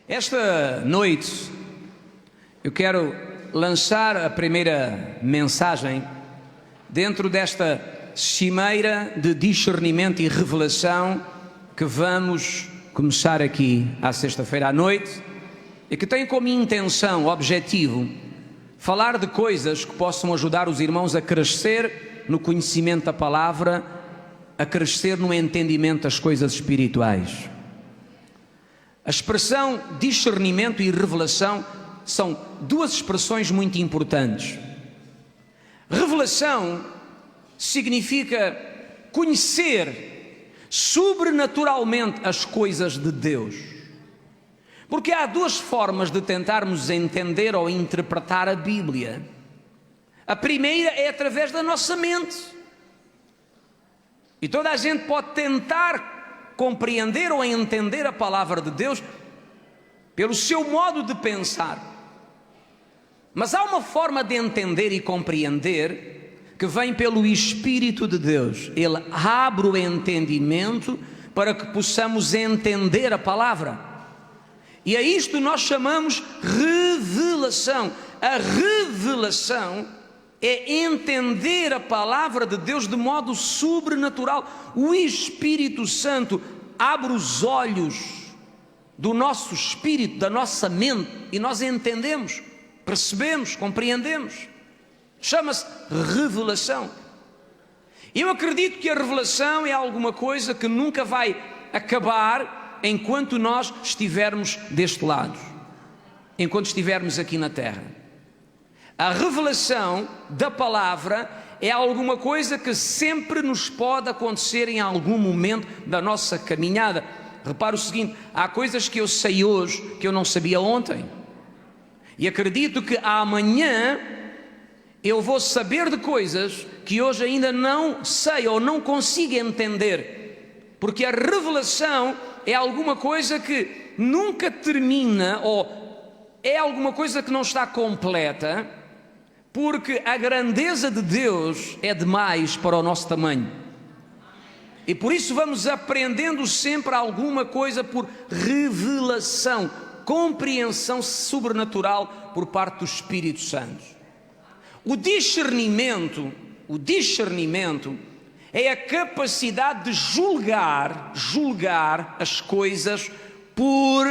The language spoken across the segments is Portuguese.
Esta noite eu quero lançar a primeira mensagem dentro desta cimeira de discernimento e revelação que vamos começar aqui à sexta-feira à noite e que tem como intenção, objetivo, falar de coisas que possam ajudar os irmãos a crescer no conhecimento da palavra, a crescer no entendimento das coisas espirituais. A expressão discernimento e revelação são duas expressões muito importantes. Revelação significa conhecer sobrenaturalmente as coisas de Deus. Porque há duas formas de tentarmos entender ou interpretar a Bíblia. A primeira é através da nossa mente. E toda a gente pode tentar compreender ou entender a palavra de Deus pelo seu modo de pensar. Mas há uma forma de entender e compreender que vem pelo Espírito de Deus. Ele abre o entendimento para que possamos entender a palavra. E a isto nós chamamos revelação. A revelação é entender a palavra de Deus de modo sobrenatural. O Espírito Santo abre os olhos do nosso espírito, da nossa mente, e nós entendemos, percebemos, compreendemos. Chama-se revelação. Eu acredito que a revelação é alguma coisa que nunca vai acabar enquanto nós estivermos deste lado, enquanto estivermos aqui na terra. A revelação da palavra é alguma coisa que sempre nos pode acontecer em algum momento da nossa caminhada. Repara o seguinte: há coisas que eu sei hoje que eu não sabia ontem. E acredito que amanhã eu vou saber de coisas que hoje ainda não sei ou não consigo entender. Porque a revelação é alguma coisa que nunca termina, ou é alguma coisa que não está completa, porque a grandeza de Deus é demais para o nosso tamanho. E por isso vamos aprendendo sempre alguma coisa por revelação, compreensão sobrenatural por parte do Espírito Santo. O discernimento é a capacidade de julgar as coisas por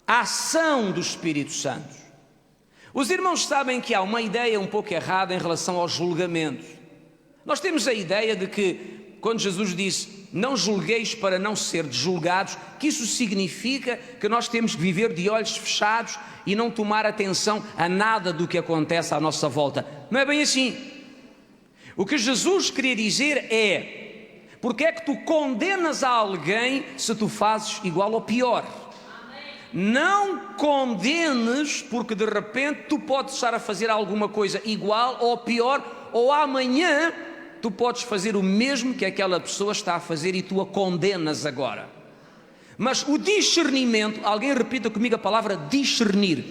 ação do Espírito Santo. Os irmãos sabem que há uma ideia um pouco errada em relação ao julgamento. Nós temos a ideia de que, quando Jesus disse, não julgueis para não ser julgados, que isso significa que nós temos que viver de olhos fechados e não tomar atenção a nada do que acontece à nossa volta. Não é bem assim. O que Jesus queria dizer é: porque é que tu condenas a alguém se tu fazes igual ou pior? Não condenes, porque de repente tu podes estar a fazer alguma coisa igual ou pior, ou amanhã tu podes fazer o mesmo que aquela pessoa está a fazer e tu a condenas agora. Mas o discernimento, alguém repita comigo a palavra discernir.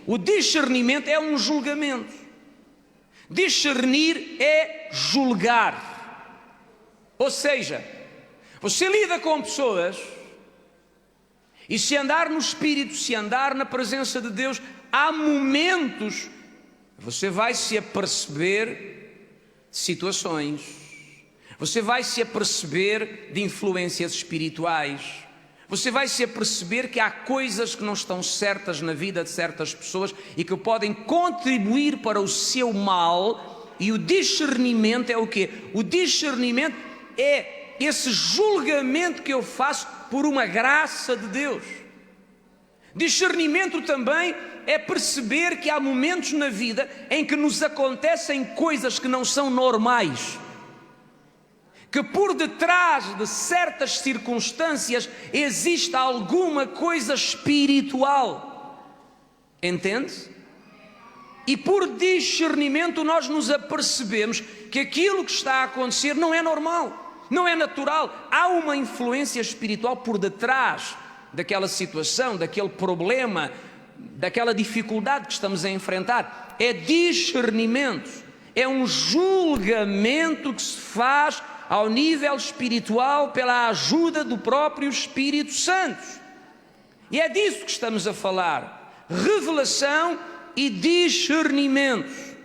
O discernimento é um julgamento. Discernir é julgar. Ou seja, você lida com pessoas e se andar no Espírito, se andar na presença de Deus, há momentos você vai se aperceber de situações, você vai se aperceber de influências espirituais, você vai se aperceber que há coisas que não estão certas na vida de certas pessoas e que podem contribuir para o seu mal. E o discernimento é o quê? O discernimento é esse julgamento que eu faço por uma graça de Deus. Discernimento também é perceber que há momentos na vida em que nos acontecem coisas que não são normais, que por detrás de certas circunstâncias existe alguma coisa espiritual. Entende? E por discernimento nós nos apercebemos que aquilo que está a acontecer não é normal, não é natural. Há uma influência espiritual por detrás daquela situação, daquele problema, daquela dificuldade que estamos a enfrentar. É discernimento, é um julgamento que se faz ao nível espiritual pela ajuda do próprio Espírito Santo. E é disso que estamos a falar: revelação e discernimento.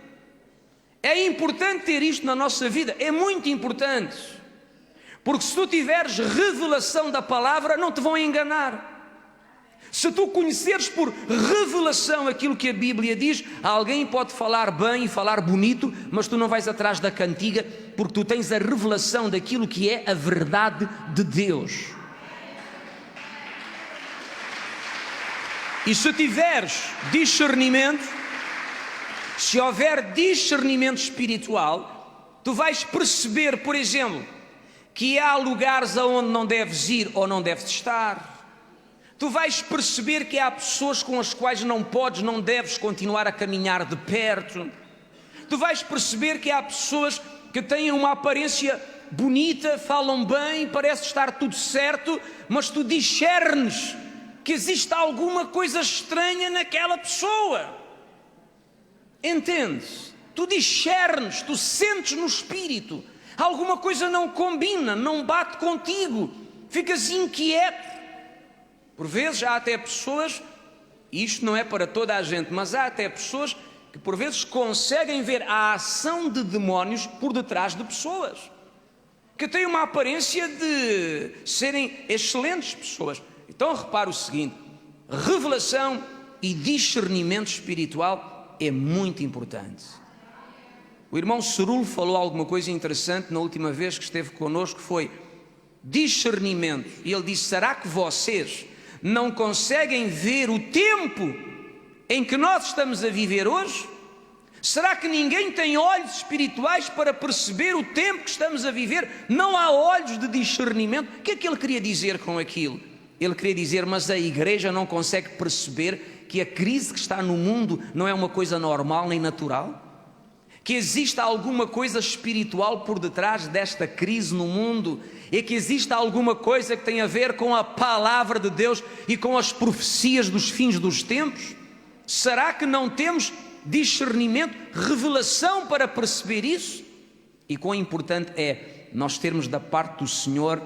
É importante ter isto na nossa vida, é muito importante, porque se tu tiveres revelação da palavra, não te vão enganar. Se tu conheceres por revelação aquilo que a Bíblia diz, alguém pode falar bem e falar bonito, mas tu não vais atrás da cantiga, porque tu tens a revelação daquilo que é a verdade de Deus. E se tiveres discernimento, se houver discernimento espiritual, tu vais perceber, por exemplo, que há lugares aonde não deves ir ou não deves estar. Tu vais perceber que há pessoas com as quais não podes, não deves continuar a caminhar de perto. Tu vais perceber que há pessoas que têm uma aparência bonita, falam bem, parece estar tudo certo, mas tu discernes que existe alguma coisa estranha naquela pessoa. Entendes? Tu discernes, tu sentes no espírito, alguma coisa não combina, não bate contigo, ficas inquieto. Por vezes há até pessoas, e isto não é para toda a gente, mas há até pessoas que por vezes conseguem ver a ação de demónios por detrás de pessoas, que têm uma aparência de serem excelentes pessoas. Então repara o seguinte: revelação e discernimento espiritual é muito importante. O irmão Cerulo falou alguma coisa interessante na última vez que esteve connosco, foi discernimento, e ele disse: será que vocês não conseguem ver o tempo em que nós estamos a viver hoje? Será que ninguém tem olhos espirituais para perceber o tempo que estamos a viver? Não há olhos de discernimento. O que é que ele queria dizer com aquilo? Ele queria dizer: mas a igreja não consegue perceber que a crise que está no mundo não é uma coisa normal nem natural? Que existe alguma coisa espiritual por detrás desta crise no mundo, e que existe alguma coisa que tem a ver com a palavra de Deus e com as profecias dos fins dos tempos? Será que não temos discernimento, revelação para perceber isso? E quão importante é nós termos da parte do Senhor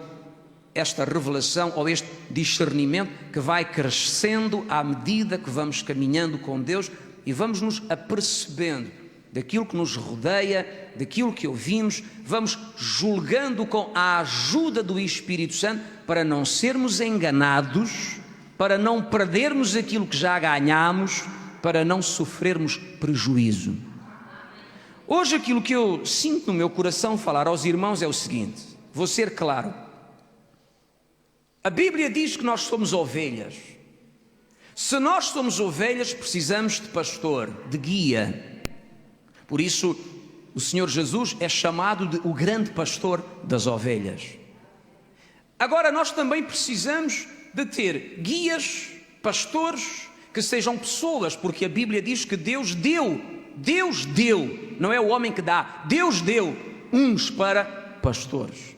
esta revelação ou este discernimento que vai crescendo à medida que vamos caminhando com Deus e vamos nos apercebendo daquilo que nos rodeia, daquilo que ouvimos, vamos julgando com a ajuda do Espírito Santo para não sermos enganados, para não perdermos aquilo que já ganhamos, para não sofrermos prejuízo. Hoje aquilo que eu sinto no meu coração falar aos irmãos é o seguinte: vou ser claro. A Bíblia diz que nós somos ovelhas. Se nós somos ovelhas, precisamos de pastor, de guia. Por isso, o Senhor Jesus é chamado de o grande pastor das ovelhas. Agora, nós também precisamos de ter guias, pastores, que sejam pessoas, porque a Bíblia diz que Deus deu, não é o homem que dá, Deus deu uns para pastores.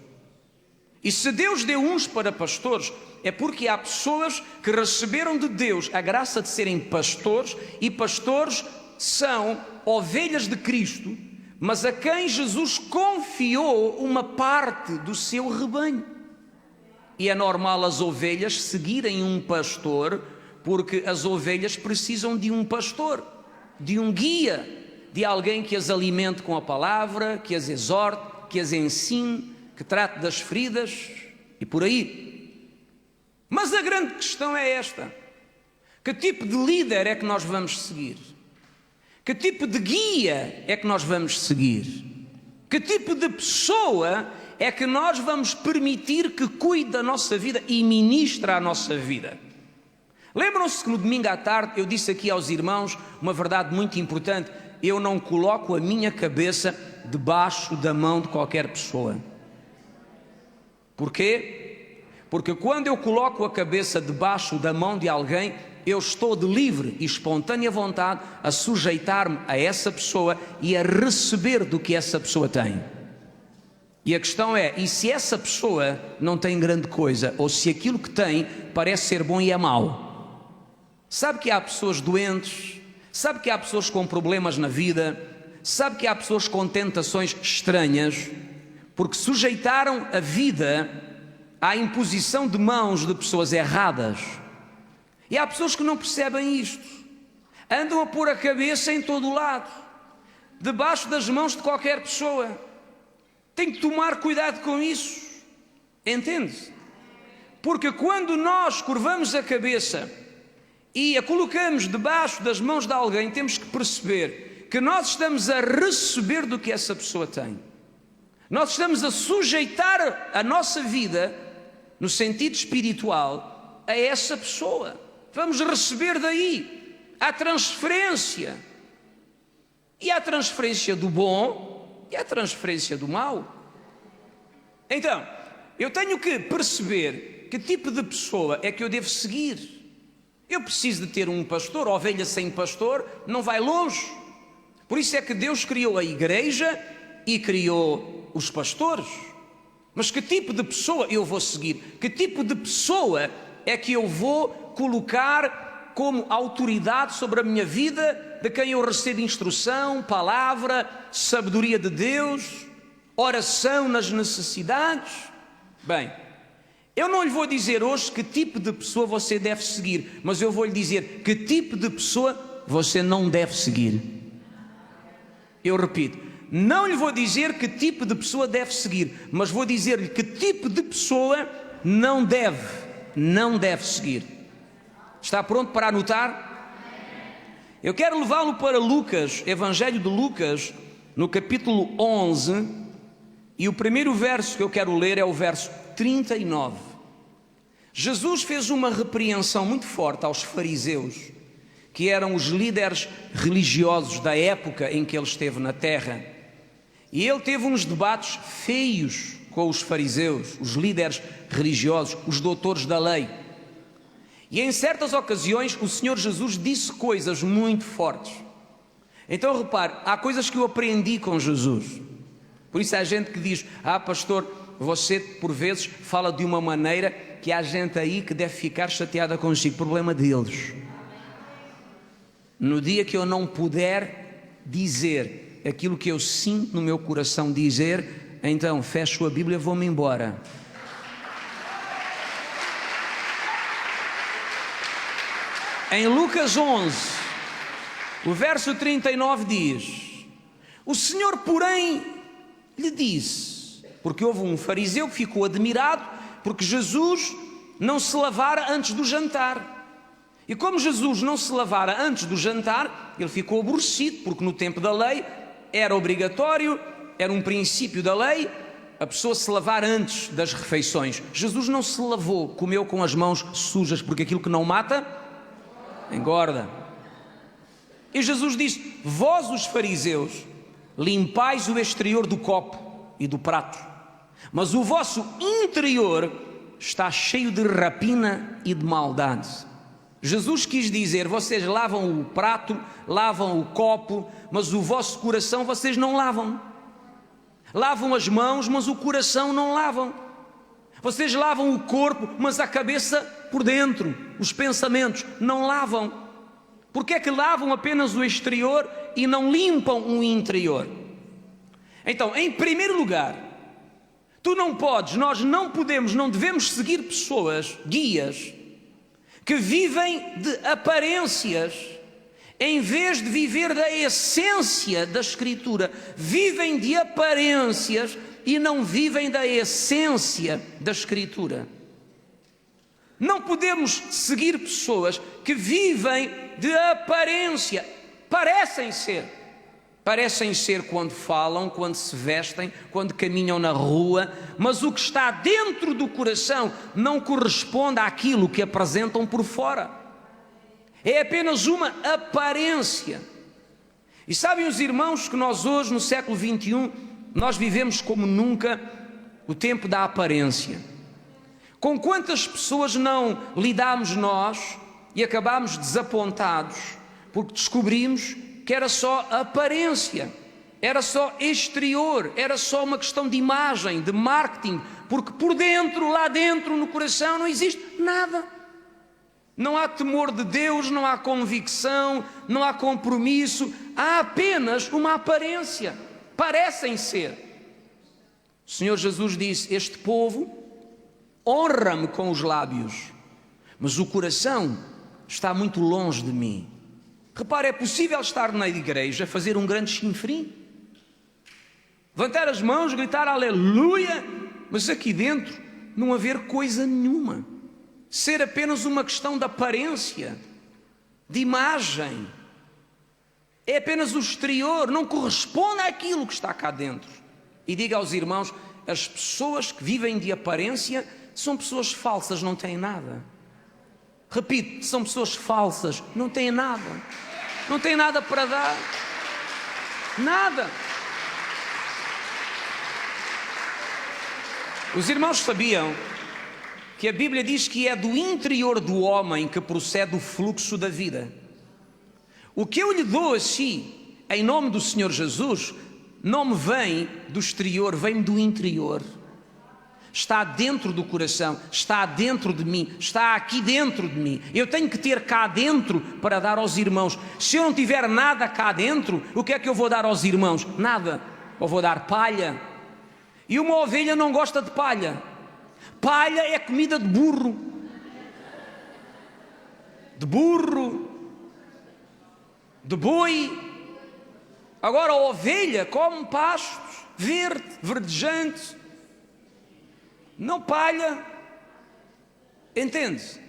E se Deus deu uns para pastores, é porque há pessoas que receberam de Deus a graça de serem pastores, e pastores são ovelhas de Cristo, mas a quem Jesus confiou uma parte do seu rebanho. E é normal as ovelhas seguirem um pastor, porque as ovelhas precisam de um pastor, de um guia, de alguém que as alimente com a palavra, que as exorte, que as ensine, que trate das feridas e por aí. Mas a grande questão é esta: que tipo de líder é que nós vamos seguir? Que tipo de guia é que nós vamos seguir? Que tipo de pessoa é que nós vamos permitir que cuide da nossa vida e ministre a nossa vida? Lembram-se que no domingo à tarde eu disse aqui aos irmãos uma verdade muito importante: eu não coloco a minha cabeça debaixo da mão de qualquer pessoa. Porquê? Porque quando eu coloco a cabeça debaixo da mão de alguém, eu estou de livre e espontânea vontade a sujeitar-me a essa pessoa e a receber do que essa pessoa tem. E a questão é: e se essa pessoa não tem grande coisa, ou se aquilo que tem parece ser bom e é mau? Sabe que há pessoas doentes, sabe que há pessoas com problemas na vida, sabe que há pessoas com tentações estranhas, porque sujeitaram a vida à imposição de mãos de pessoas erradas. E há pessoas que não percebem isto, andam a pôr a cabeça em todo o lado, debaixo das mãos de qualquer pessoa. Tem que tomar cuidado com isso, entende? Porque quando nós curvamos a cabeça e a colocamos debaixo das mãos de alguém, temos que perceber que nós estamos a receber do que essa pessoa tem. Nós estamos a sujeitar a nossa vida, no sentido espiritual, a essa pessoa. Vamos receber daí a transferência. E a transferência do bom e a transferência do mau. Então, eu tenho que perceber que tipo de pessoa é que eu devo seguir. Eu preciso de ter um pastor. Ovelha sem pastor não vai longe. Por isso é que Deus criou a igreja e criou os pastores. Mas que tipo de pessoa eu vou seguir? Que tipo de pessoa é que eu vou colocar como autoridade sobre a minha vida, de quem eu recebo instrução, palavra, sabedoria de Deus, oração nas necessidades? Bem, eu não lhe vou dizer hoje que tipo de pessoa você deve seguir, mas eu vou lhe dizer que tipo de pessoa você não deve seguir. Eu repito, não lhe vou dizer que tipo de pessoa deve seguir, mas vou dizer-lhe que tipo de pessoa não deve seguir. Está pronto para anotar? Eu quero levá-lo para Lucas, Evangelho de Lucas, no capítulo 11, e o primeiro verso que eu quero ler é o verso 39. Jesus fez uma repreensão muito forte aos fariseus, que eram os líderes religiosos da época em que ele esteve na terra. E ele teve uns debates feios com os fariseus, os líderes religiosos, os doutores da lei. E em certas ocasiões o Senhor Jesus disse coisas muito fortes. Então repare, há coisas que eu aprendi com Jesus. Por isso há gente que diz: pastor, você por vezes fala de uma maneira que há gente aí que deve ficar chateada consigo. Problema deles. No dia que eu não puder dizer aquilo que eu sinto no meu coração dizer, então fecho a Bíblia e vou-me embora. Em Lucas 11, o verso 39 diz: o Senhor, porém, lhe disse, porque houve um fariseu que ficou admirado porque Jesus não se lavara antes do jantar. E como Jesus não se lavara antes do jantar, ele ficou aborrecido, porque no tempo da lei era obrigatório, era um princípio da lei, a pessoa se lavar antes das refeições. Jesus não se lavou, comeu com as mãos sujas, porque aquilo que não mata, engorda. E Jesus disse: vós os fariseus limpais o exterior do copo e do prato, mas o vosso interior está cheio de rapina e de maldade. Jesus quis dizer: vocês lavam o prato, lavam o copo, mas o vosso coração vocês não lavam. Lavam as mãos, mas o coração não lavam. Vocês lavam o corpo, mas a cabeça por dentro, os pensamentos, não lavam. Porque é que lavam apenas o exterior e não limpam o interior? Então, em primeiro lugar, tu não podes, nós não podemos, não devemos seguir pessoas, guias, que vivem de aparências, em vez de viver da essência da Escritura. Vivem de aparências e não vivem da essência da Escritura. Não podemos seguir pessoas que vivem de aparência. Parecem ser quando falam, quando se vestem, quando caminham na rua, mas o que está dentro do coração não corresponde àquilo que apresentam por fora. É apenas uma aparência. E sabem os irmãos que nós hoje, no século 21, nós vivemos como nunca o tempo da aparência. Com quantas pessoas não lidamos nós e acabamos desapontados porque descobrimos que era só aparência, era só exterior, era só uma questão de imagem, de marketing, porque por dentro, lá dentro, no coração, não existe nada. Não há temor de Deus, não há convicção, não há compromisso, há apenas uma aparência, parecem ser. O Senhor Jesus disse: este povo honra-me com os lábios, mas o coração está muito longe de mim. Repare, é possível estar na igreja, fazer um grande chinfrim, levantar as mãos, gritar aleluia, mas aqui dentro não haver coisa nenhuma, ser apenas uma questão de aparência, de imagem, é apenas o exterior, não corresponde àquilo que está cá dentro. E diga aos irmãos, as pessoas que vivem de aparência são pessoas falsas, não têm nada. Repito, são pessoas falsas, não têm nada. Não têm nada para dar. Nada. Os irmãos sabiam que a Bíblia diz que é do interior do homem que procede o fluxo da vida. O que eu lhe dou a si, em nome do Senhor Jesus, não me vem do exterior, vem do interior. Está dentro do coração, está dentro de mim, está aqui dentro de mim. Eu tenho que ter cá dentro para dar aos irmãos. Se eu não tiver nada cá dentro, o que é que eu vou dar aos irmãos? Nada. Eu vou dar palha. E uma ovelha não gosta de palha. Palha é comida de burro. De burro. De boi. Agora a ovelha come pastos, verde, verdejante, não palha, entende?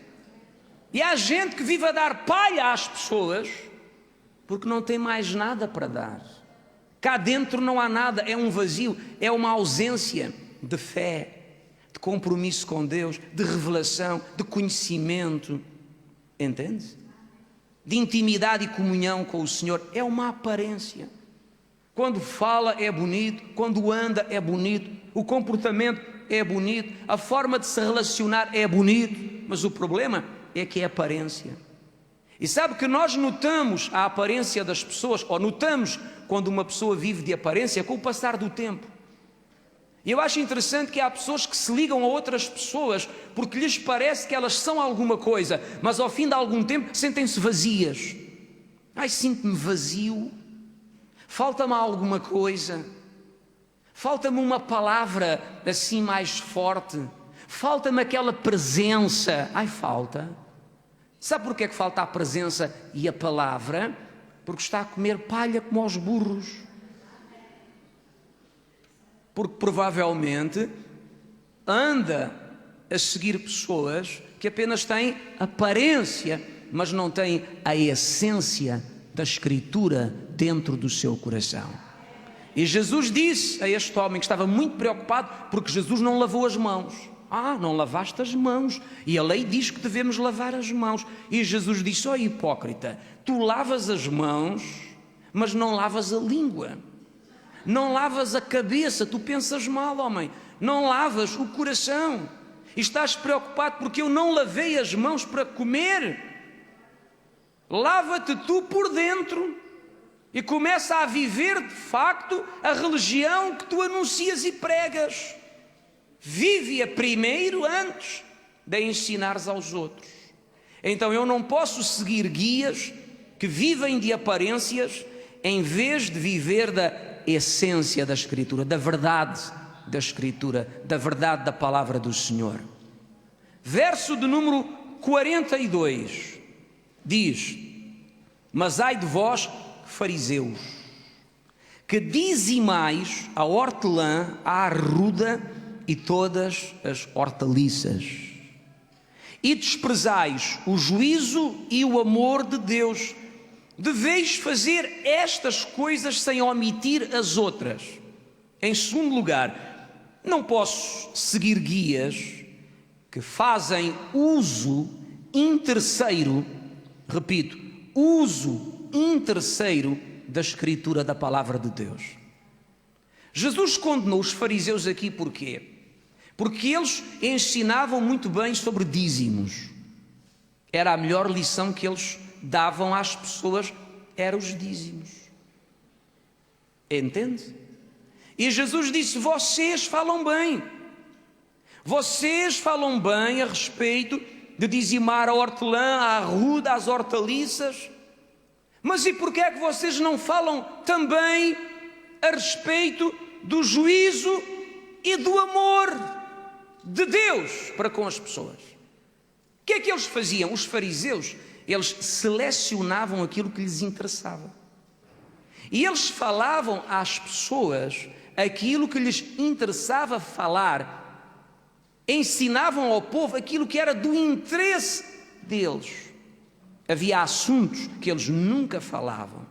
E há gente que vive a dar palha às pessoas, porque não tem mais nada para dar. Cá dentro não há nada, é um vazio, é uma ausência de fé, de compromisso com Deus, de revelação, de conhecimento, entende? De intimidade e comunhão com o Senhor, é uma aparência. Quando fala é bonito, quando anda é bonito, o comportamento é bonito, a forma de se relacionar é bonito, mas o problema é que é aparência. E sabe que nós notamos a aparência das pessoas, ou notamos quando uma pessoa vive de aparência com o passar do tempo. E eu acho interessante que há pessoas que se ligam a outras pessoas porque lhes parece que elas são alguma coisa, mas ao fim de algum tempo sentem-se vazias. Ai, sinto-me vazio, falta-me alguma coisa, falta-me uma palavra assim mais forte, falta-me aquela presença. Ai, falta. Sabe porquê que falta a presença e a palavra? Porque está a comer palha como aos burros. Porque provavelmente anda a seguir pessoas que apenas têm aparência, mas não têm a essência da Escritura dentro do seu coração. E Jesus disse a este homem que estava muito preocupado porque Jesus não lavou as mãos. Ah, não lavaste as mãos, e a lei diz que devemos lavar as mãos. E Jesus disse: ó hipócrita, tu lavas as mãos, mas não lavas a língua, não lavas a cabeça. Tu pensas mal, homem, não lavas o coração, e estás preocupado porque eu não lavei as mãos para comer. Lava-te tu por dentro e começa a viver de facto a religião que tu anuncias e pregas. Vive-a primeiro antes de ensinares aos outros. Então eu não posso seguir guias que vivem de aparências em vez de viver da essência da Escritura, da verdade da Escritura, da verdade da palavra do Senhor. Verso de número 42 diz: mas ai de vós, fariseus, que dizimais a hortelã, a arruda e todas as hortaliças, e desprezais o juízo e o amor de Deus. Deveis fazer estas coisas sem omitir as outras. Em segundo lugar, não posso seguir guias que fazem uso interesseiro, repito, uso interesseiro da Escritura, da palavra de Deus. Jesus condenou os fariseus aqui porquê? Porque eles ensinavam muito bem sobre dízimos. Era a melhor lição que eles davam às pessoas, eram os dízimos. Entende? E Jesus disse: vocês falam bem. Vocês falam bem a respeito de dizimar a hortelã, a arruda, as hortaliças. Mas e porquê é que vocês não falam também a respeito do juízo e do amor de Deus para com as pessoas? O que é que eles faziam? Os fariseus, eles selecionavam aquilo que lhes interessava. E eles falavam às pessoas aquilo que lhes interessava falar, ensinavam ao povo aquilo que era do interesse deles. Havia assuntos que eles nunca falavam,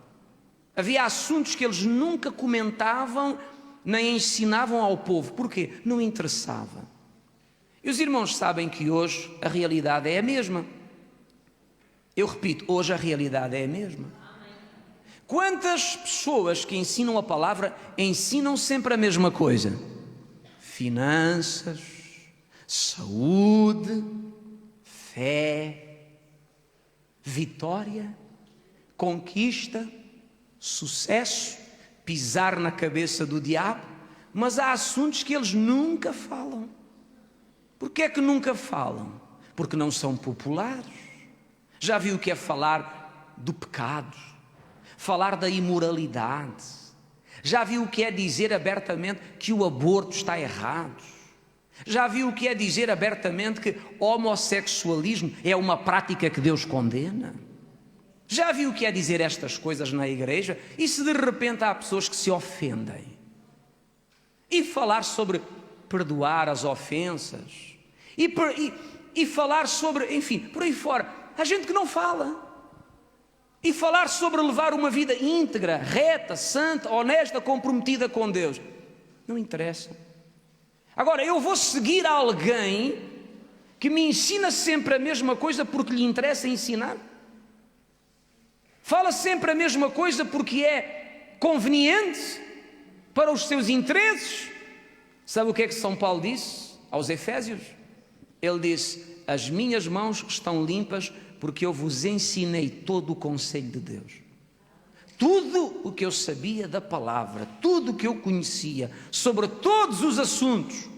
havia assuntos que eles nunca comentavam, nem ensinavam ao povo. Porquê? Não interessava. E os irmãos sabem que hoje a realidade é a mesma. Eu repito, hoje a realidade é a mesma. Quantas pessoas que ensinam a palavra ensinam sempre a mesma coisa? Finanças, saúde, fé, vitória, conquista, sucesso, pisar na cabeça do diabo, mas há assuntos que eles nunca falam. Por que é que nunca falam? Porque não são populares. Já viu o que é falar do pecado? Falar da imoralidade? Já viu o que é dizer abertamente que o aborto está errado? Já viu o que é dizer abertamente que o homossexualismo é uma prática que Deus condena? Já viu o que é dizer estas coisas na igreja? E se de repente há pessoas que se ofendem? E falar sobre perdoar as ofensas? E falar sobre, enfim, por aí fora. Há gente que não fala. E falar sobre levar uma vida íntegra, reta, santa, honesta, comprometida com Deus. Não interessa. Agora, eu vou seguir alguém que me ensina sempre a mesma coisa porque lhe interessa ensinar? Fala sempre a mesma coisa porque é conveniente para os seus interesses? Sabe o que é que São Paulo disse aos Efésios? Ele disse: as minhas mãos estão limpas porque eu vos ensinei todo o conselho de Deus. Tudo o que eu sabia da palavra, tudo o que eu conhecia sobre todos os assuntos,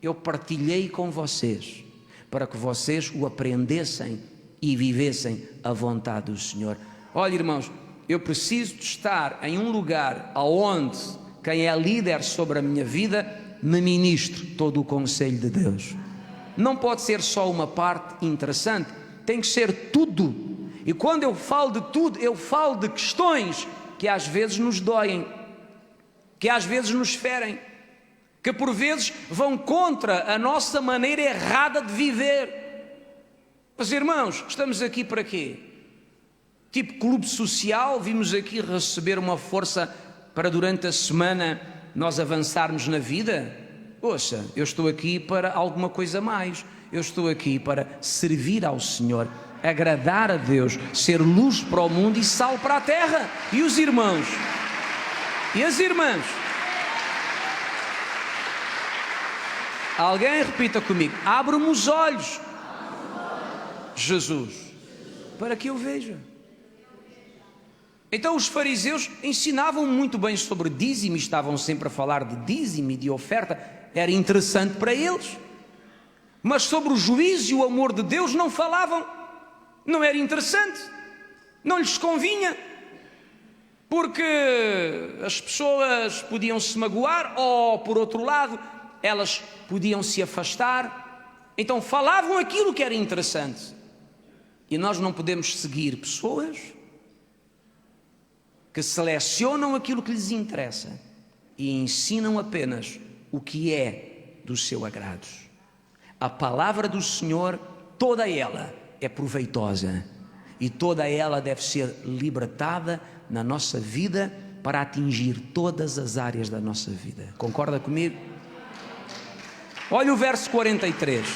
eu partilhei com vocês, para que vocês o aprendessem e vivessem a vontade do Senhor. Olha, irmãos, eu preciso de estar em um lugar onde quem é líder sobre a minha vida me ministre todo o conselho de Deus. Não pode ser só uma parte interessante, tem que ser tudo. E quando eu falo de tudo, eu falo de questões que às vezes nos doem, que às vezes nos ferem, que por vezes vão contra a nossa maneira errada de viver. Mas irmãos, estamos aqui para quê? Tipo clube social, vimos aqui receber uma força para durante a semana nós avançarmos na vida? Ouça, eu estou aqui para alguma coisa mais. Eu estou aqui para servir ao Senhor, agradar a Deus, ser luz para o mundo e sal para a terra. E os irmãos e as irmãs, alguém repita comigo: abre-me os olhos, Jesus, para que eu veja. Então os fariseus ensinavam muito bem sobre dízimo, estavam sempre a falar de dízimo e de oferta, era interessante para eles. Mas sobre o juízo e o amor de Deus não falavam, não era interessante, não lhes convinha, porque as pessoas podiam se magoar ou, por outro lado, elas podiam se afastar. Então falavam aquilo que era interessante. E nós não podemos seguir pessoas que selecionam aquilo que lhes interessa e ensinam apenas o que é do seu agrado. A palavra do Senhor, toda ela é proveitosa e toda ela deve ser libertada na nossa vida para atingir todas as áreas da nossa vida. Concorda comigo? Olha o verso 43.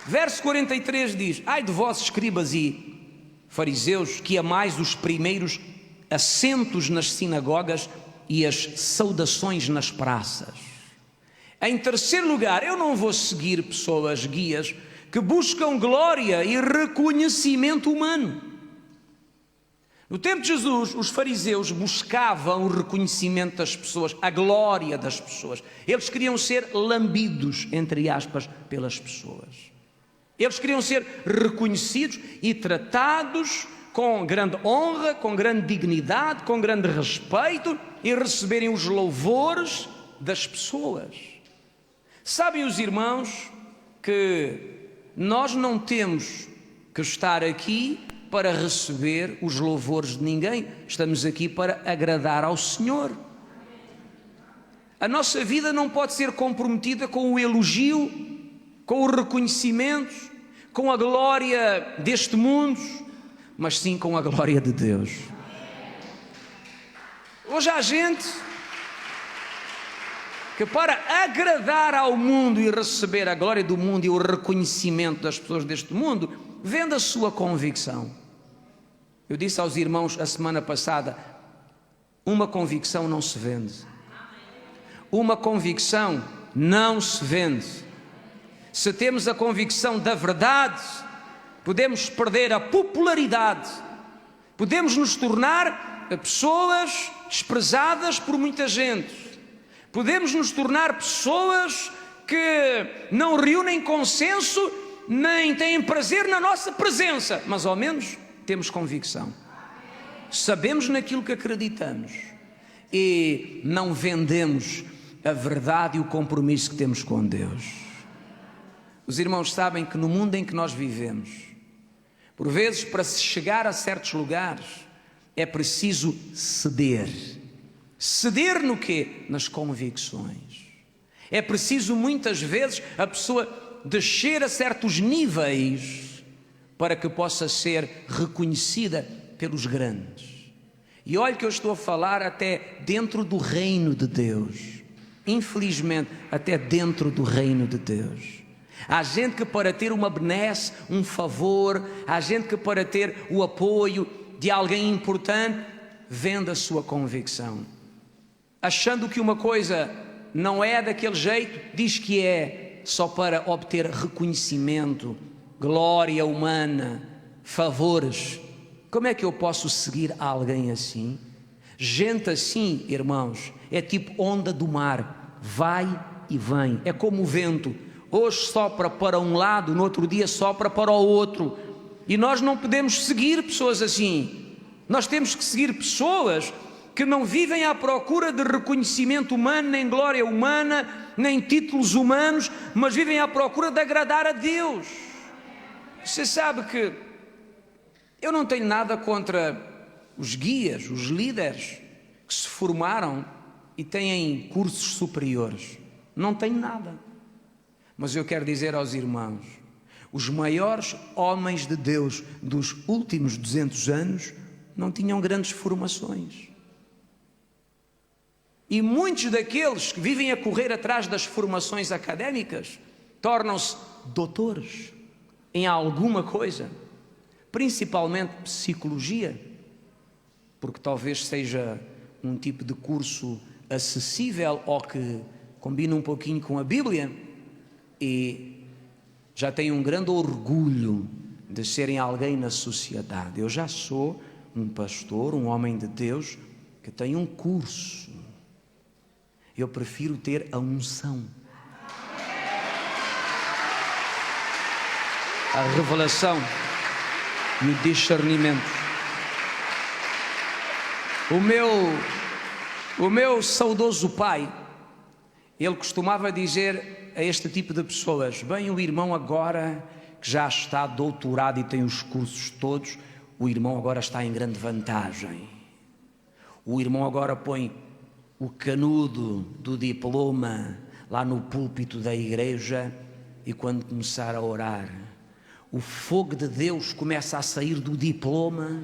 Verso 43 diz: ai de vós, escribas e fariseus, que amais os primeiros assentos nas sinagogas e as saudações nas praças. Em terceiro lugar, eu não vou seguir pessoas guias que buscam glória e reconhecimento humano. No tempo de Jesus, os fariseus buscavam o reconhecimento das pessoas, a glória das pessoas. Eles queriam ser lambidos, entre aspas, pelas pessoas. Eles queriam ser reconhecidos e tratados com grande honra, com grande dignidade, com grande respeito e receberem os louvores das pessoas. Sabem os irmãos que nós não temos que estar aqui para receber os louvores de ninguém. Estamos aqui para agradar ao Senhor. A nossa vida não pode ser comprometida com o elogio, com o reconhecimento, com a glória deste mundo, mas sim com a glória de Deus. Hoje há gente que, para agradar ao mundo e receber a glória do mundo e o reconhecimento das pessoas deste mundo, vende a sua convicção. Eu disse aos irmãos a semana passada, uma convicção não se vende. Uma convicção não se vende. Se temos a convicção da verdade, podemos perder a popularidade, podemos nos tornar pessoas desprezadas por muita gente, podemos nos tornar pessoas que não reúnem consenso, nem têm prazer na nossa presença, mas ao menos temos convicção, sabemos naquilo que acreditamos e não vendemos a verdade e o compromisso que temos com Deus. Os irmãos sabem que no mundo em que nós vivemos, por vezes, para se chegar a certos lugares, é preciso ceder. Ceder no quê? Nas convicções. É preciso muitas vezes a pessoa descer a certos níveis para que possa ser reconhecida pelos grandes. E olha que eu estou a falar até dentro do reino de Deus. Infelizmente, até dentro do reino de Deus. Há gente que, para ter uma benesse, um favor, há gente que, para ter o apoio de alguém importante, vende a sua convicção. Achando que uma coisa não é daquele jeito, diz que é só para obter reconhecimento, glória humana, favores. Como é que eu posso seguir alguém assim? Gente assim, irmãos, é tipo onda do mar, vai e vem, é como o vento. Hoje sopra para um lado, no outro dia sopra para o outro. E nós não podemos seguir pessoas assim. Nós temos que seguir pessoas que não vivem à procura de reconhecimento humano, nem glória humana, nem títulos humanos, mas vivem à procura de agradar a Deus. Você sabe que eu não tenho nada contra os guias, os líderes que se formaram e têm cursos superiores. Não tenho nada. Mas eu quero dizer aos irmãos, os maiores homens de Deus dos últimos 200 anos não tinham grandes formações. E muitos daqueles que vivem a correr atrás das formações académicas tornam-se doutores em alguma coisa, principalmente psicologia, porque talvez seja um tipo de curso acessível ou que combina um pouquinho com a Bíblia. E já tenho um grande orgulho de serem alguém na sociedade. Eu já sou um pastor, um homem de Deus que tem um curso. Eu prefiro ter a unção, a revelação e o discernimento. O meu saudoso pai, ele costumava dizer a este tipo de pessoas: bem, o irmão agora que já está doutorado e tem os cursos todos, o irmão agora está em grande vantagem. O irmão agora põe o canudo do diploma lá no púlpito da igreja e quando começar a orar, o fogo de Deus começa a sair do diploma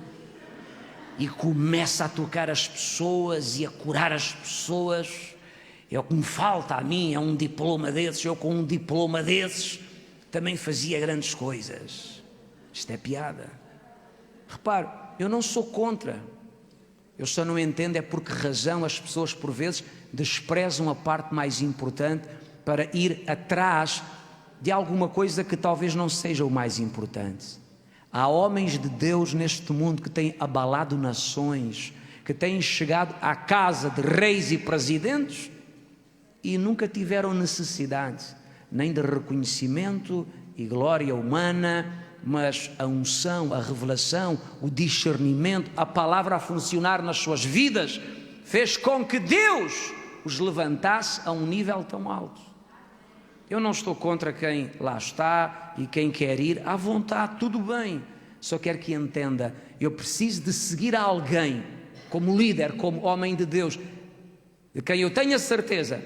e começa a tocar as pessoas e a curar as pessoas. É o que me falta a mim, é um diploma desses. Eu com um diploma desses também fazia grandes coisas. Isto é piada. Repare, eu não sou contra. Eu só não entendo é por que razão as pessoas por vezes desprezam a parte mais importante para ir atrás de alguma coisa que talvez não seja o mais importante. Há homens de Deus neste mundo que têm abalado nações, que têm chegado à casa de reis e presidentes e nunca tiveram necessidade nem de reconhecimento e glória humana, mas a unção, a revelação, o discernimento, a palavra a funcionar nas suas vidas, fez com que Deus os levantasse a um nível tão alto. Eu não estou contra quem lá está e quem quer ir à vontade, tudo bem. Só quero que entenda, eu preciso de seguir alguém como líder, como homem de Deus, de quem eu tenho a certeza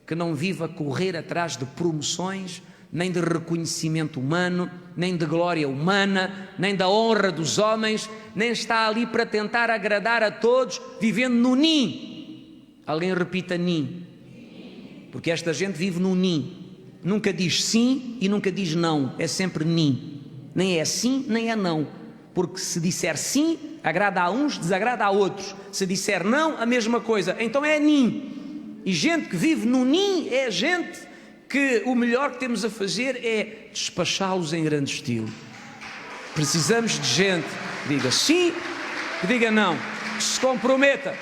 que não viva correr atrás de promoções, nem de reconhecimento humano, nem de glória humana, nem da honra dos homens, nem está ali para tentar agradar a todos, vivendo no nim. Alguém repita nim. Porque esta gente vive no nim. Nunca diz sim e nunca diz não, é sempre nim. Nem é sim, nem é não. Porque se disser sim, agrada a uns, desagrada a outros. Se disser não, a mesma coisa. Então é nim. E gente que vive no nim é gente que o melhor que temos a fazer é despachá-los em grande estilo. Precisamos de gente que diga sim, que diga não, que se comprometa.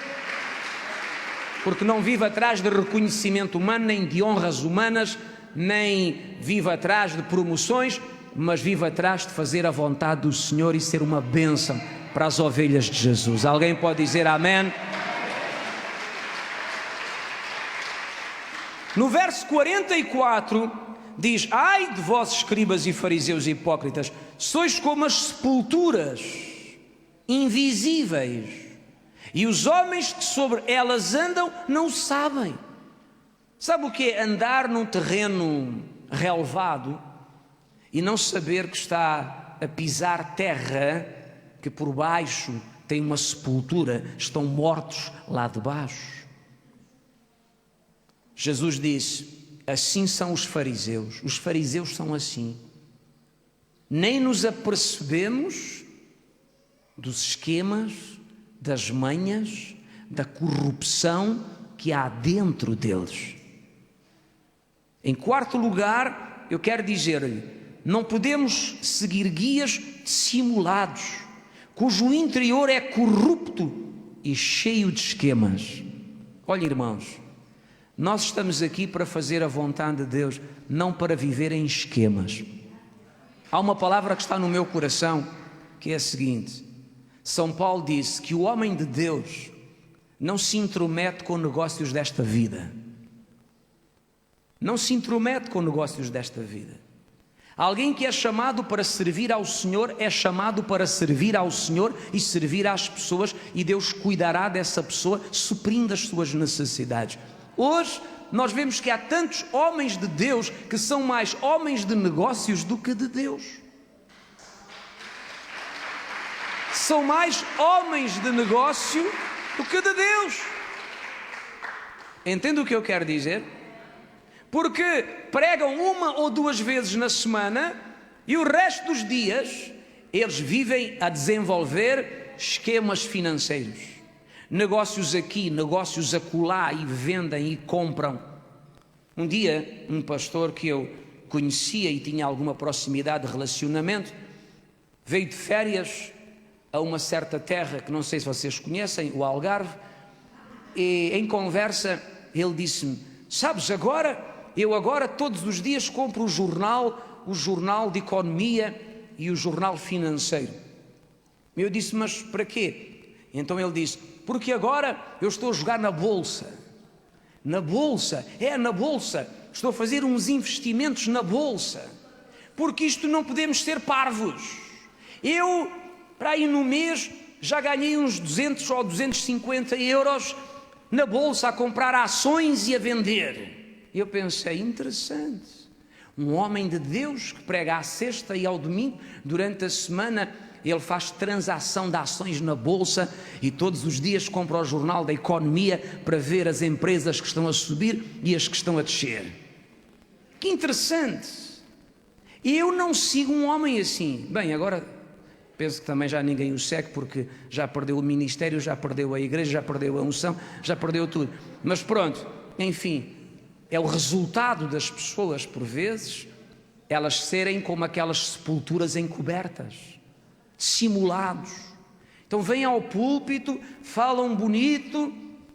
Porque não vive atrás de reconhecimento humano, nem de honras humanas, nem vive atrás de promoções, mas vive atrás de fazer a vontade do Senhor e ser uma bênção para as ovelhas de Jesus. Alguém pode dizer amém? No verso 44 diz: ai de vós, escribas e fariseus hipócritas, sois como as sepulturas invisíveis, e os homens que sobre elas andam não o sabem. Sabe o que é andar num terreno relevado e não saber que está a pisar terra que por baixo tem uma sepultura, estão mortos lá debaixo? Jesus disse: assim são os fariseus são assim. Nem nos apercebemos dos esquemas, das manhas, da corrupção que há dentro deles. Em quarto lugar, eu quero dizer-lhe, não podemos seguir guias dissimulados, cujo interior é corrupto e cheio de esquemas. Olha, irmãos, nós estamos aqui para fazer a vontade de Deus, não para viver em esquemas. Há uma palavra que está no meu coração, que é a seguinte: São Paulo disse que o homem de Deus não se intromete com negócios desta vida. Não se intromete com negócios desta vida. Alguém que é chamado para servir ao Senhor é chamado para servir ao Senhor e servir às pessoas, e Deus cuidará dessa pessoa, suprindo as suas necessidades. Hoje nós vemos que há tantos homens de Deus que são mais homens de negócios do que de Deus. São mais homens de negócio do que de Deus. Entende o que eu quero dizer? Porque pregam uma ou duas vezes na semana e o resto dos dias eles vivem a desenvolver esquemas financeiros. Negócios aqui, negócios acolá, e vendem e compram. Um dia, um pastor que eu conhecia e tinha alguma proximidade de relacionamento, veio de férias a uma certa terra que não sei se vocês conhecem, o Algarve, e em conversa ele disse-me: sabes, eu agora todos os dias compro o jornal de economia e o jornal financeiro. Eu disse: mas para quê? Então ele disse: porque agora eu estou a jogar na bolsa. Na bolsa, estou a fazer uns investimentos na bolsa, porque isto não podemos ser parvos. Eu, para aí no mês, já ganhei uns 200 ou 250 euros na bolsa a comprar ações e a vender. Eu pensei: interessante, um homem de Deus que prega à sexta e ao domingo, durante a semana ele faz transação de ações na bolsa e todos os dias compra o jornal da economia para ver as empresas que estão a subir e as que estão a descer. Que interessante. Eu não sigo um homem assim. Bem, agora penso que também já ninguém o segue, porque já perdeu o ministério, já perdeu a igreja, já perdeu a unção, já perdeu tudo. Mas pronto, enfim, é o resultado das pessoas, por vezes, elas serem como aquelas sepulturas encobertas, simulados. Então vêm ao púlpito, falam bonito,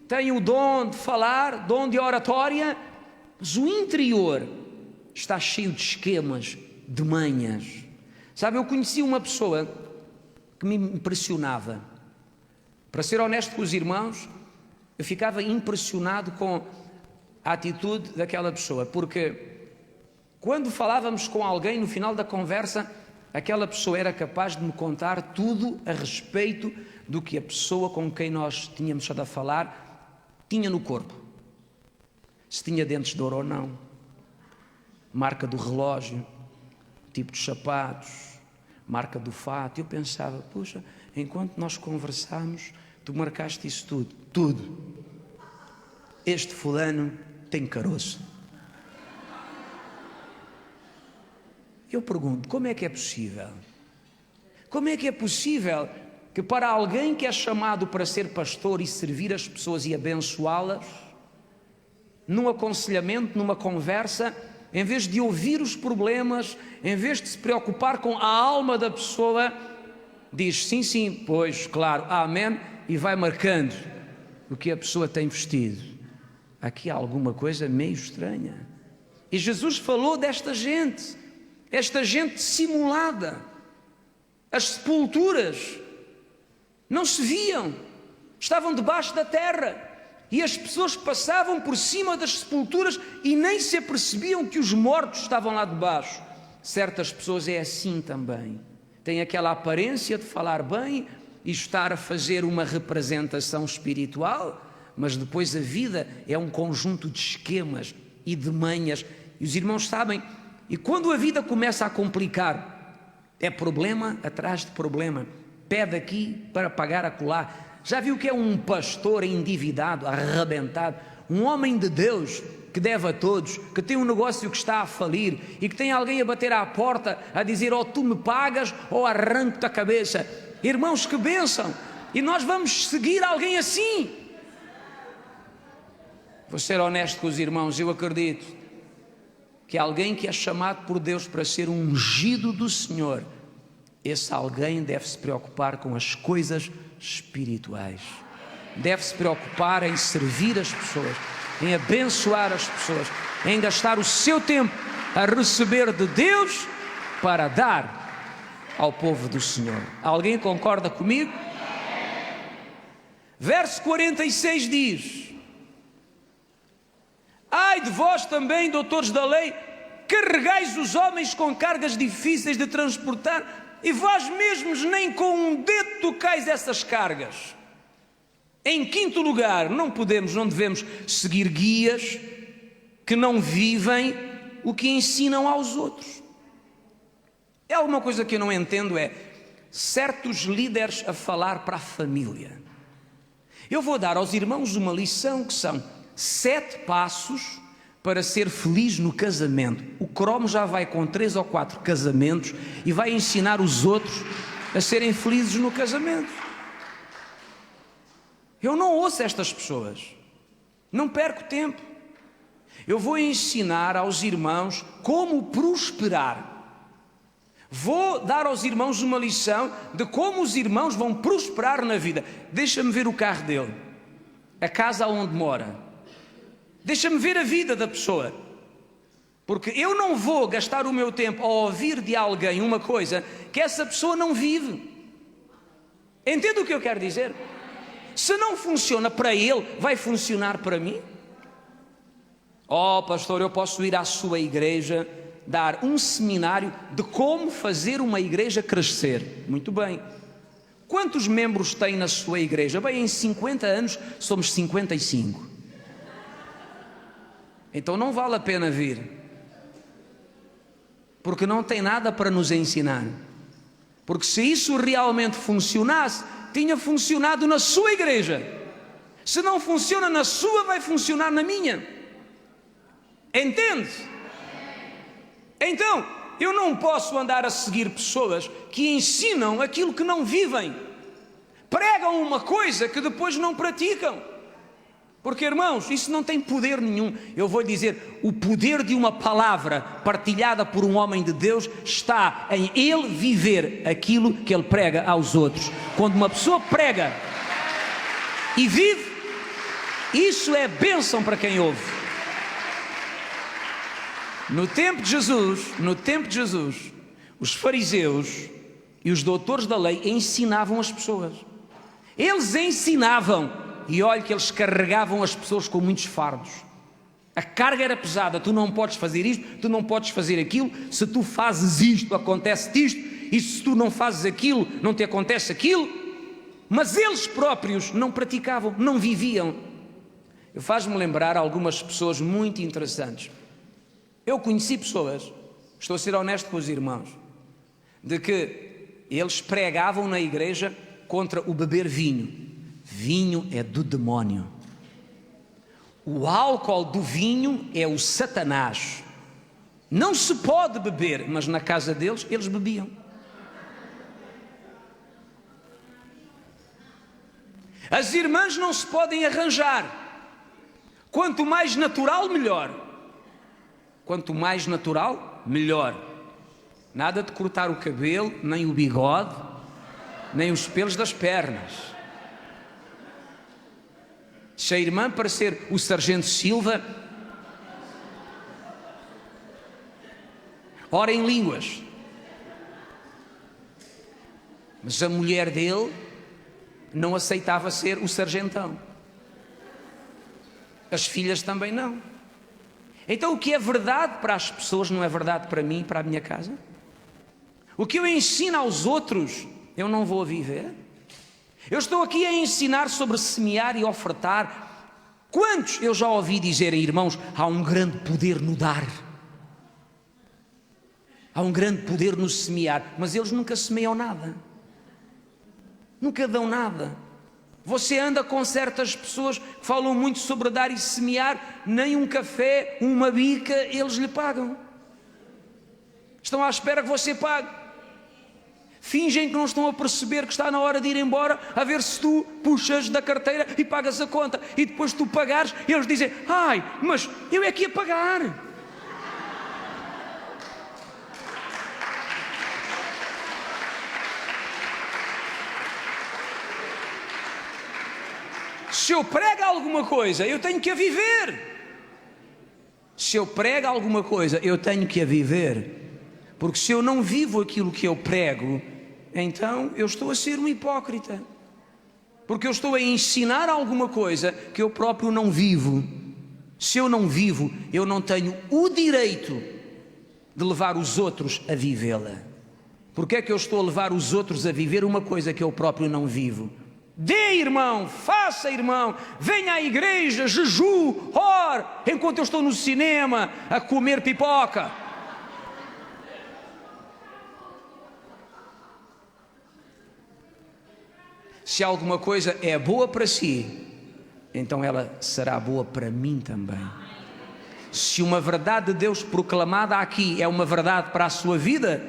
têm o dom de falar, dom de oratória, mas o interior está cheio de esquemas, de manhas. Sabe, eu conheci uma pessoa que me impressionava. Para ser honesto com os irmãos, eu ficava impressionado com a atitude daquela pessoa, porque Quando falávamos com alguém, no final da conversa, aquela pessoa era capaz de me contar tudo a respeito do que a pessoa com quem nós tínhamos estado a falar tinha no corpo. Se tinha dentes de ouro ou não, marca do relógio, tipo de sapatos, marca do fato. Eu pensava, puxa, enquanto nós conversámos, tu marcaste isso tudo. Tudo. Este fulano tem caroço. Eu pergunto, como é que é possível? Como é que é possível que para alguém que é chamado para ser pastor e servir as pessoas e abençoá-las, num aconselhamento, numa conversa, em vez de ouvir os problemas, em vez de se preocupar com a alma da pessoa, diz sim, sim, pois, claro, amém, e vai marcando o que a pessoa tem vestido. Aqui há alguma coisa meio estranha. E Jesus falou desta gente, esta gente simulada. As sepulturas não se viam, estavam debaixo da terra. E as pessoas passavam por cima das sepulturas e nem se apercebiam que os mortos estavam lá debaixo. Certas pessoas é assim também. Têm aquela aparência de falar bem e estar a fazer uma representação espiritual, mas depois a vida é um conjunto de esquemas e de manhas. E os irmãos sabem, e quando a vida começa a complicar, é problema atrás de problema. Pede aqui para pagar acolá. Já viu o que é um pastor endividado, arrebentado? Um homem de Deus que deve a todos, que tem um negócio que está a falir e que tem alguém a bater à porta a dizer, ou tu me pagas ou arranco-te a cabeça. Irmãos, que bênção! E nós vamos seguir alguém assim. Vou ser honesto com os irmãos, eu acredito que alguém que é chamado por Deus para ser um ungido do Senhor, esse alguém deve se preocupar com as coisas espirituais, deve se preocupar em servir as pessoas, em abençoar as pessoas, em gastar o seu tempo a receber de Deus para dar ao povo do Senhor. Alguém concorda comigo? Verso 46 diz: ai de vós também, doutores da lei, carregais os homens com cargas difíceis de transportar, e vós mesmos nem com um dedo tocais essas cargas. Em quinto lugar, não devemos seguir guias que não vivem o que ensinam aos outros. É alguma coisa que eu não entendo, é certos líderes a falar para a família. Eu vou dar aos irmãos uma lição que são 7 passos para ser feliz no casamento. O Cromo já vai com 3 ou 4 casamentos e vai ensinar os outros a serem felizes no casamento. Eu não ouço estas pessoas, não perco tempo. Eu vou ensinar aos irmãos como prosperar. Vou dar aos irmãos uma lição de como os irmãos vão prosperar na vida. Deixa-me ver o carro dele, a casa onde mora. Deixa-me ver a vida da pessoa, porque eu não vou gastar o meu tempo a ouvir de alguém uma coisa que essa pessoa não vive. Entende o que eu quero dizer? Se não funciona para ele, vai funcionar para mim? Oh pastor, eu posso ir à sua igreja dar um seminário de como fazer uma igreja crescer. Muito bem. Quantos membros tem na sua igreja? Bem, em 50 anos somos 55. Então não vale a pena vir, porque não tem nada para nos ensinar. Porque se isso realmente funcionasse, tinha funcionado na sua igreja. Se não funciona na sua, vai funcionar na minha. Entende? Então, eu não posso andar a seguir pessoas que ensinam aquilo que não vivem, pregam uma coisa que depois não praticam. Porque, irmãos, isso não tem poder nenhum. Eu vou dizer, o poder de uma palavra partilhada por um homem de Deus está em ele viver aquilo que ele prega aos outros. Quando uma pessoa prega e vive, isso é bênção para quem ouve. No tempo de Jesus, os fariseus e os doutores da lei ensinavam as pessoas. Eles ensinavam. E olha que eles carregavam as pessoas com muitos fardos. A carga era pesada, tu não podes fazer isto, tu não podes fazer aquilo, se tu fazes isto, acontece isto, e se tu não fazes aquilo, não te acontece aquilo. Mas eles próprios não praticavam, não viviam. Faz-me lembrar algumas pessoas muito interessantes. Eu conheci pessoas, estou a ser honesto com os irmãos, de que eles pregavam na igreja contra o beber vinho. Vinho é do demónio. O álcool do vinho é o Satanás. Não se pode beber, mas na casa deles, eles bebiam. As irmãs não se podem arranjar. Quanto mais natural, melhor. Quanto mais natural, melhor. Nada de cortar o cabelo, nem o bigode, nem os pelos das pernas. Se a irmã parecer o Sargento Silva, ora em línguas. Mas a mulher dele não aceitava ser o sargentão. As filhas também não. Então o que é verdade para as pessoas não é verdade para mim e para a minha casa? O que eu ensino aos outros, eu não vou viver? Eu estou aqui a ensinar sobre semear e ofertar. Quantos eu já ouvi dizerem, irmãos, há um grande poder no dar. Há um grande poder no semear, mas eles nunca semeiam nada. Nunca dão nada. Você anda com certas pessoas que falam muito sobre dar e semear, nem um café, uma bica, eles lhe pagam. Estão à espera que você pague. Fingem que não estão a perceber que está na hora de ir embora, a ver se tu puxas da carteira e pagas a conta. E depois tu pagares, eles dizem, ai, mas eu é que ia pagar. Se eu prego alguma coisa, eu tenho que a viver. Se eu prego alguma coisa, eu tenho que a viver. Porque se eu não vivo aquilo que eu prego, então eu estou a ser um hipócrita. Porque eu estou a ensinar alguma coisa que eu próprio não vivo. Se eu não vivo, eu não tenho o direito de levar os outros a vivê-la. Porque é que eu estou a levar os outros a viver uma coisa que eu próprio não vivo? Dê, irmão, faça, irmão, venha à igreja, jejum, ore, enquanto eu estou no cinema a comer pipoca. Se alguma coisa é boa para si, então ela será boa para mim também. Se uma verdade de Deus proclamada aqui é uma verdade para a sua vida,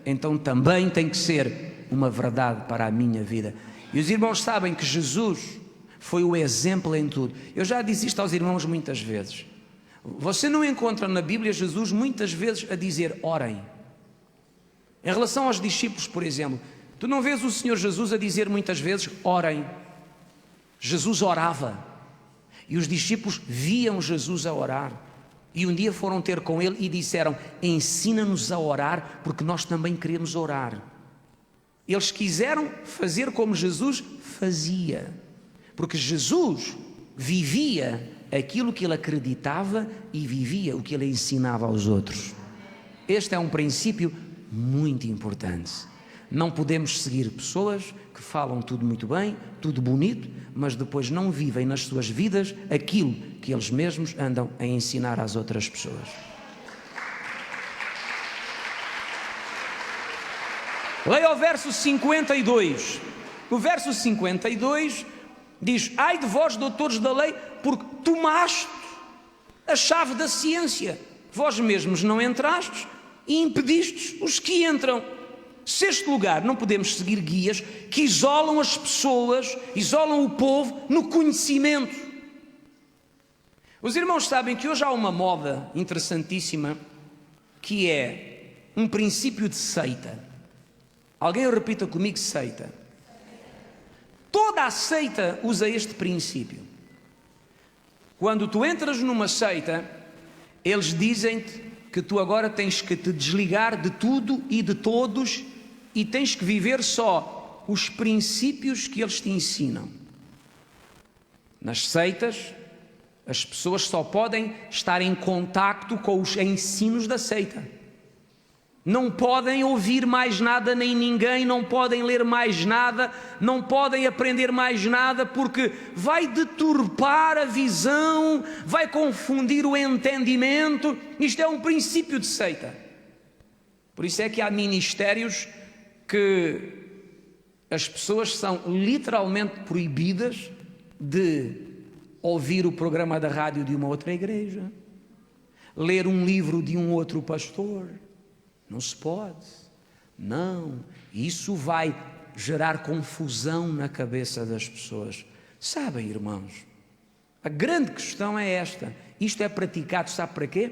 então também tem que ser uma verdade para a minha vida. E os irmãos sabem que Jesus foi o exemplo em tudo. Eu já disse isto aos irmãos muitas vezes. Você não encontra na Bíblia Jesus muitas vezes a dizer orem. Em relação aos discípulos, por exemplo, tu não vês o Senhor Jesus a dizer muitas vezes orem. Jesus orava. E os discípulos viam Jesus a orar. E um dia foram ter com ele e disseram, ensina-nos a orar, porque nós também queremos orar. Eles quiseram fazer como Jesus fazia, porque Jesus vivia aquilo que ele acreditava e vivia o que ele ensinava aos outros. Este é um princípio muito importante. Não podemos seguir pessoas que falam tudo muito bem, tudo bonito, mas depois não vivem nas suas vidas aquilo que eles mesmos andam a ensinar às outras pessoas. Leia o verso 52. O verso 52 diz, ai de vós, doutores da lei, porque tomaste a chave da ciência. Vós mesmos não entrastes e impedistes os que entram. Sexto lugar, não podemos seguir guias que isolam as pessoas, isolam o povo no conhecimento. Os irmãos sabem que hoje há uma moda interessantíssima que é um princípio de seita. Alguém repita comigo, seita. Toda a seita usa este princípio. Quando tu entras numa seita, eles dizem-te que tu agora tens que te desligar de tudo e de todos e tens que viver só os princípios que eles te ensinam. Nas seitas, As pessoas só podem estar em contacto com os ensinos da seita. Não podem ouvir mais nada nem ninguém, não podem ler mais nada, não podem aprender mais nada, porque vai deturpar a visão, vai confundir o entendimento. Isto é um princípio de seita. Por isso é que há ministérios que as pessoas são literalmente proibidas de ouvir o programa da rádio de uma outra igreja, ler um livro de um outro pastor. Não se pode. Não. Isso vai gerar confusão na cabeça das pessoas. Sabem, irmãos, a grande questão é esta. Isto é praticado, sabe para quê?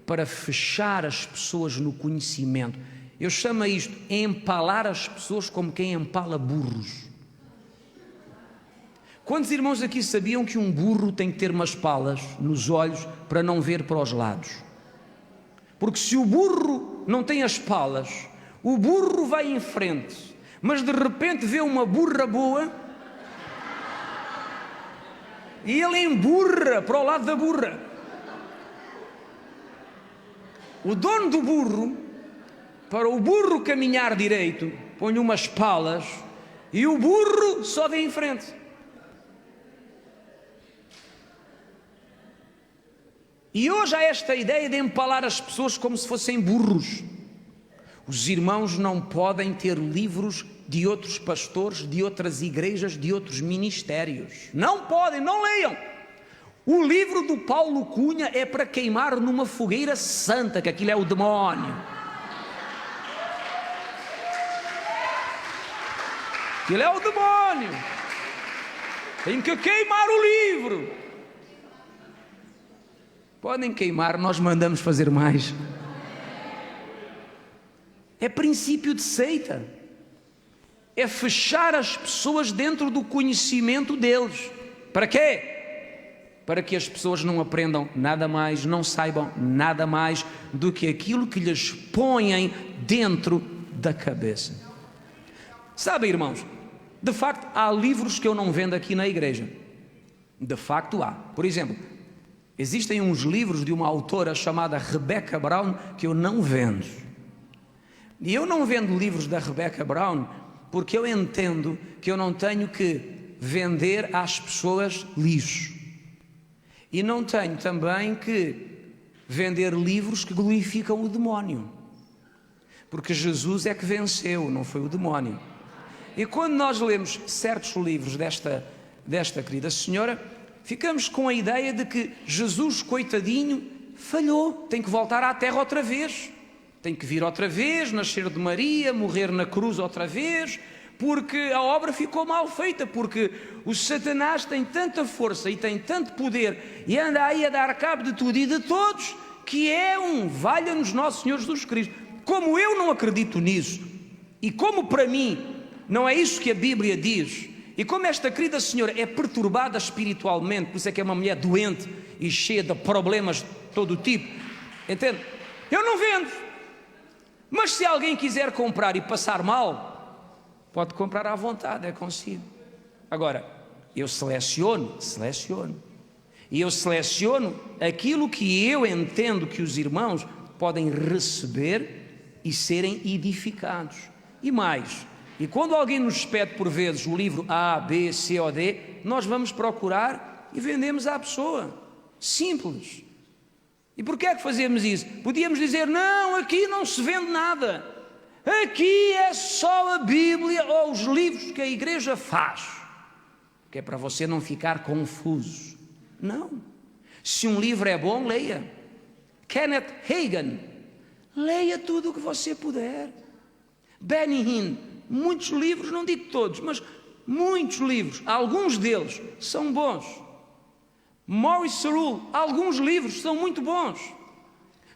Para fechar as pessoas no conhecimento. Eu chamo isto empalar as pessoas como quem empala burros. Quantos irmãos aqui sabiam que um burro tem que ter umas palas nos olhos para não ver para os lados? Porque se o burro não tem as palas, o burro vai em frente, mas de repente vê uma burra boa e ele emburra para o lado da burra. O dono do burro, para o burro caminhar direito, põe umas palas e o burro só vê em frente. E hoje há esta ideia de empalar as pessoas como se fossem burros. Os irmãos não podem ter livros de outros pastores, de outras igrejas, de outros ministérios. Não podem, não leiam. O livro do Paulo Cunha é para queimar numa fogueira santa, que aquilo é o demónio. Aquilo é o demónio. Tem que queimar o livro. Podem queimar, nós mandamos fazer mais. É princípio de seita. É fechar as pessoas dentro do conhecimento deles. Para quê? Para que as pessoas não aprendam nada mais, não saibam nada mais do que aquilo que lhes põem dentro da cabeça. Sabem, irmãos, de facto há livros que eu não vendo aqui na igreja. De facto há. Por exemplo, existem uns livros de uma autora chamada Rebecca Brown que eu não vendo. E eu não vendo livros da Rebecca Brown porque eu entendo que eu não tenho que vender às pessoas lixo. E não tenho também que vender livros que glorificam o demónio. Porque Jesus é que venceu, não foi o demónio. E quando nós lemos certos livros desta querida senhora, ficamos com a ideia de que Jesus, coitadinho, falhou, tem que voltar à terra outra vez, tem que vir outra vez, nascer de Maria, morrer na cruz outra vez, porque a obra ficou mal feita, porque o Satanás tem tanta força e tem tanto poder e anda aí a dar cabo de tudo e de todos, que é valha-nos nosso Senhor Jesus Cristo. Como eu não acredito nisso, e como para mim não é isso que a Bíblia diz, e como esta querida senhora é perturbada espiritualmente, por isso é que é uma mulher doente e cheia de problemas de todo o tipo, entende? Eu não vendo. Mas se alguém quiser comprar e passar mal, pode comprar à vontade, é consigo. Agora, eu seleciono. E eu seleciono aquilo que eu entendo que os irmãos podem receber e serem edificados. E mais, e quando alguém nos pede por vezes o livro A, B, C ou D, nós vamos procurar e vendemos à pessoa. Simples. E porquê é que fazemos isso? Podíamos dizer, não, aqui não se vende nada. Aqui é só a Bíblia ou os livros que a igreja faz. Que é para você não ficar confuso. Não. Se um livro é bom, leia. Kenneth Hagin, leia tudo o que você puder. Benny Hinn, muitos livros, não digo todos, mas muitos livros, alguns deles são bons. Maurice Searle, alguns livros são muito bons.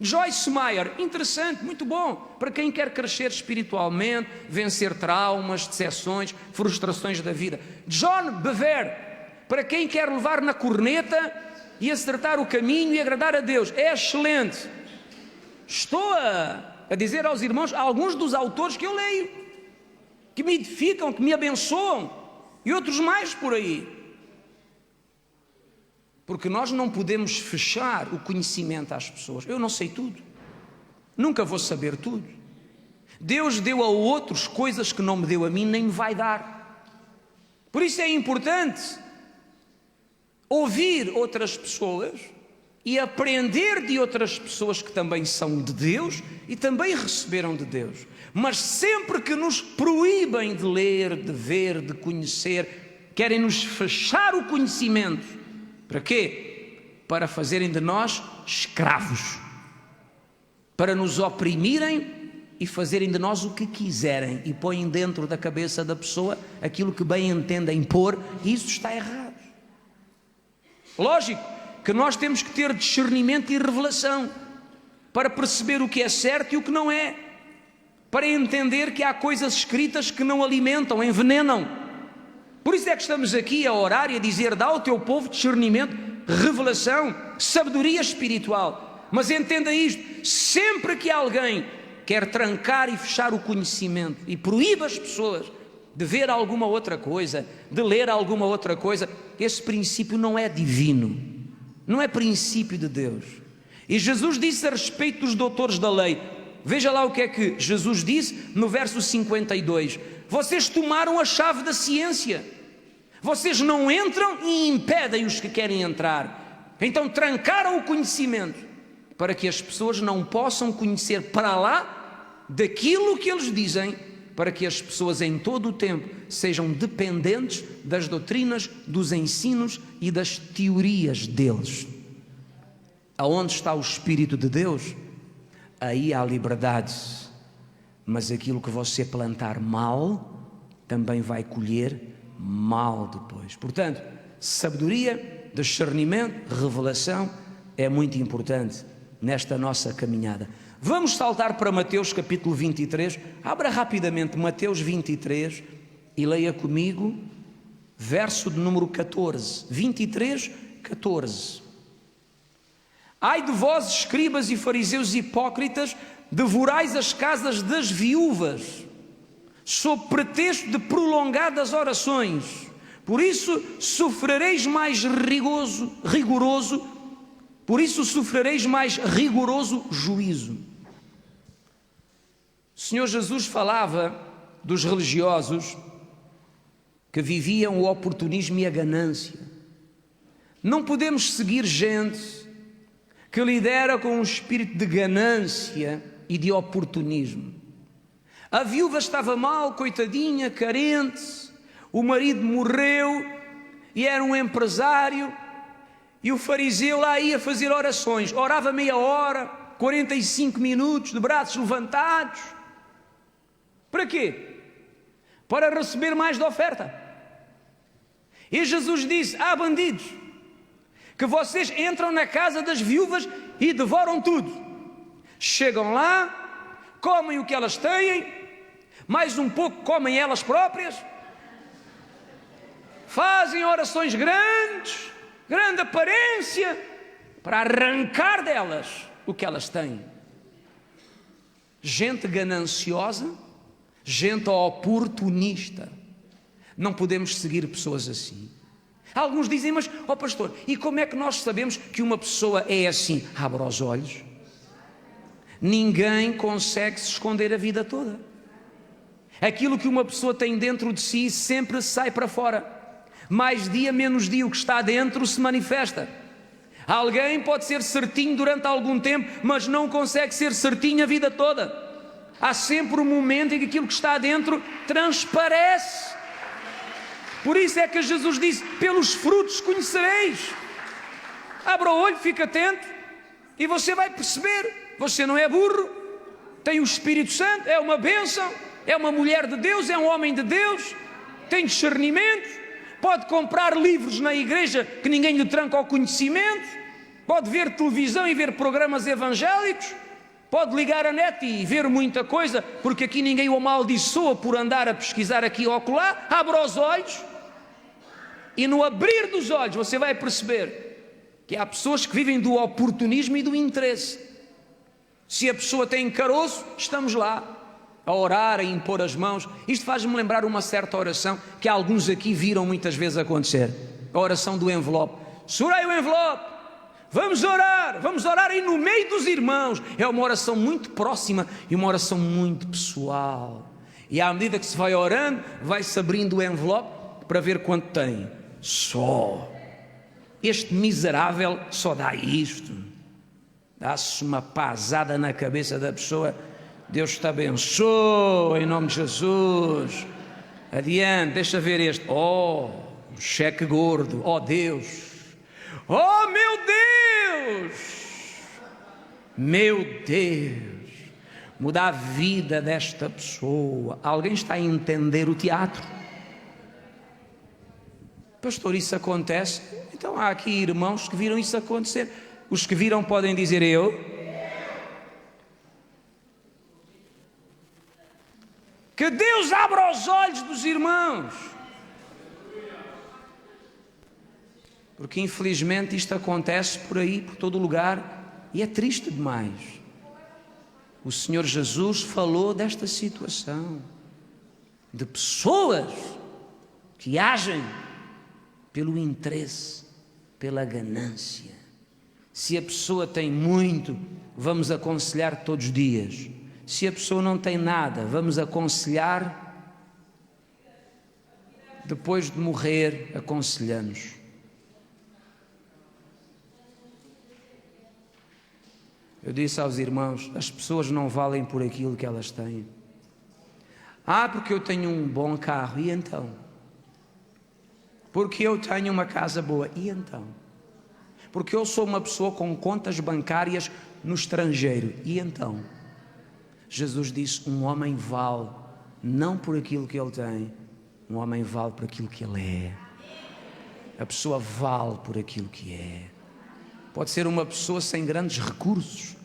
Joyce Meyer, interessante, muito bom, para quem quer crescer espiritualmente, vencer traumas, decepções, frustrações da vida. John Bevere, para quem quer levar na corneta e acertar o caminho e agradar a Deus, é excelente. Estou a dizer aos irmãos alguns dos autores que eu leio, que me edificam, que me abençoam, e outros mais por aí. Porque nós não podemos fechar o conhecimento às pessoas. Eu não sei tudo, nunca vou saber tudo. Deus deu a outros coisas que não me deu a mim, nem me vai dar. Por isso é importante ouvir outras pessoas e aprender de outras pessoas que também são de Deus e também receberam de Deus. Mas sempre que nos proíbem de ler, de ver, de conhecer, querem nos fechar o conhecimento. Para quê? Para fazerem de nós escravos, para nos oprimirem e fazerem de nós o que quiserem e põem dentro da cabeça da pessoa aquilo que bem entendem pôr, e isso está errado. Lógico que nós temos que ter discernimento e revelação para perceber o que é certo e o que não é, para entender que há coisas escritas que não alimentam, envenenam. Por isso é que estamos aqui a orar e a dizer: dá ao teu povo discernimento, revelação, sabedoria espiritual. Mas entenda isto: sempre que alguém quer trancar e fechar o conhecimento e proíbe as pessoas de ver alguma outra coisa, de ler alguma outra coisa, esse princípio não é divino, não é princípio de Deus. E Jesus disse a respeito dos doutores da lei, veja lá o que é que Jesus disse no verso 52: vocês tomaram a chave da ciência, vocês não entram e impedem os que querem entrar. Então trancaram o conhecimento para que as pessoas não possam conhecer para lá daquilo que eles dizem, para que as pessoas em todo o tempo sejam dependentes das doutrinas, dos ensinos e das teorias deles. Aonde está o Espírito de Deus, aí há liberdade, mas aquilo que você plantar mal, também vai colher mal depois. Portanto, sabedoria, discernimento, revelação é muito importante nesta nossa caminhada. Vamos saltar para Mateus capítulo 23, abra rapidamente Mateus 23 e leia comigo verso de número 14, 23, 14. Ai de vós, escribas e fariseus hipócritas, devorais as casas das viúvas, sob pretexto de prolongadas orações, por isso sofrereis mais rigoroso juízo. O Senhor Jesus falava dos religiosos que viviam o oportunismo e a ganância. Não podemos seguir gente que lidera com um espírito de ganância e de oportunismo. A viúva estava mal, coitadinha, carente, o marido morreu e era um empresário, e o fariseu lá ia fazer orações, orava meia hora, 45 minutos, de braços levantados. Para quê? Para receber mais da oferta. E Jesus disse: há bandidos que vocês entram na casa das viúvas e devoram tudo. Chegam lá, comem o que elas têm, mais um pouco comem elas próprias, fazem orações grandes, grande aparência, para arrancar delas o que elas têm. Gente gananciosa, gente oportunista. Não podemos seguir pessoas assim. Alguns dizem: mas, ó pastor, e como é que nós sabemos que uma pessoa é assim? Abra os olhos. Ninguém consegue se esconder a vida toda. Aquilo que uma pessoa tem dentro de si sempre sai para fora. Mais dia, menos dia, o que está dentro se manifesta. Alguém pode ser certinho durante algum tempo, mas não consegue ser certinho a vida toda. Há sempre um momento em que aquilo que está dentro transparece. Por isso é que Jesus disse: pelos frutos conhecereis. Abra o olho, fica atento, e você vai perceber. Você não é burro, tem o Espírito Santo, é uma bênção, é uma mulher de Deus, é um homem de Deus, tem discernimento, pode comprar livros na igreja que ninguém lhe tranca ao conhecimento, pode ver televisão e ver programas evangélicos, pode ligar a net e ver muita coisa, porque aqui ninguém o amaldiçoa por andar a pesquisar aqui ou acolá. Abra os olhos, e no abrir dos olhos você vai perceber que há pessoas que vivem do oportunismo e do interesse. Se a pessoa tem caroço, estamos lá a orar, a impor as mãos. Isto faz-me lembrar uma certa oração que alguns aqui viram muitas vezes acontecer, a oração do envelope. segurei o envelope, vamos orar aí no meio dos irmãos. É uma oração muito próxima e uma oração muito pessoal. E à medida que se vai orando, vai-se abrindo o envelope para ver quanto tem. Só este miserável só dá isto. Dá-se uma pasada na cabeça da pessoa. Deus te abençoe em nome de Jesus. Adiante, deixa ver este. Oh, um cheque gordo. Oh Deus. Oh meu Deus. Meu Deus. Muda a vida desta pessoa. Alguém está a entender o teatro? Pastor, isso acontece? Então há aqui irmãos que viram isso acontecer. Os que viram podem dizer eu. Que Deus abra os olhos dos irmãos. Porque infelizmente isto acontece por aí, por todo lugar, e é triste demais. O Senhor Jesus falou desta situação, de pessoas que agem pelo interesse, pela ganância. Se a pessoa tem muito, vamos aconselhar todos os dias. Se a pessoa não tem nada, vamos aconselhar. Depois de morrer, aconselhamos. Eu disse aos irmãos, as pessoas não valem por aquilo que elas têm. Porque eu tenho um bom carro, e então? Porque eu tenho uma casa boa, e então? Porque eu sou uma pessoa com contas bancárias no estrangeiro, e então? Jesus disse, um homem vale, não por aquilo que ele tem, um homem vale por aquilo que ele é. A pessoa vale por aquilo que é. Pode ser uma pessoa sem grandes recursos,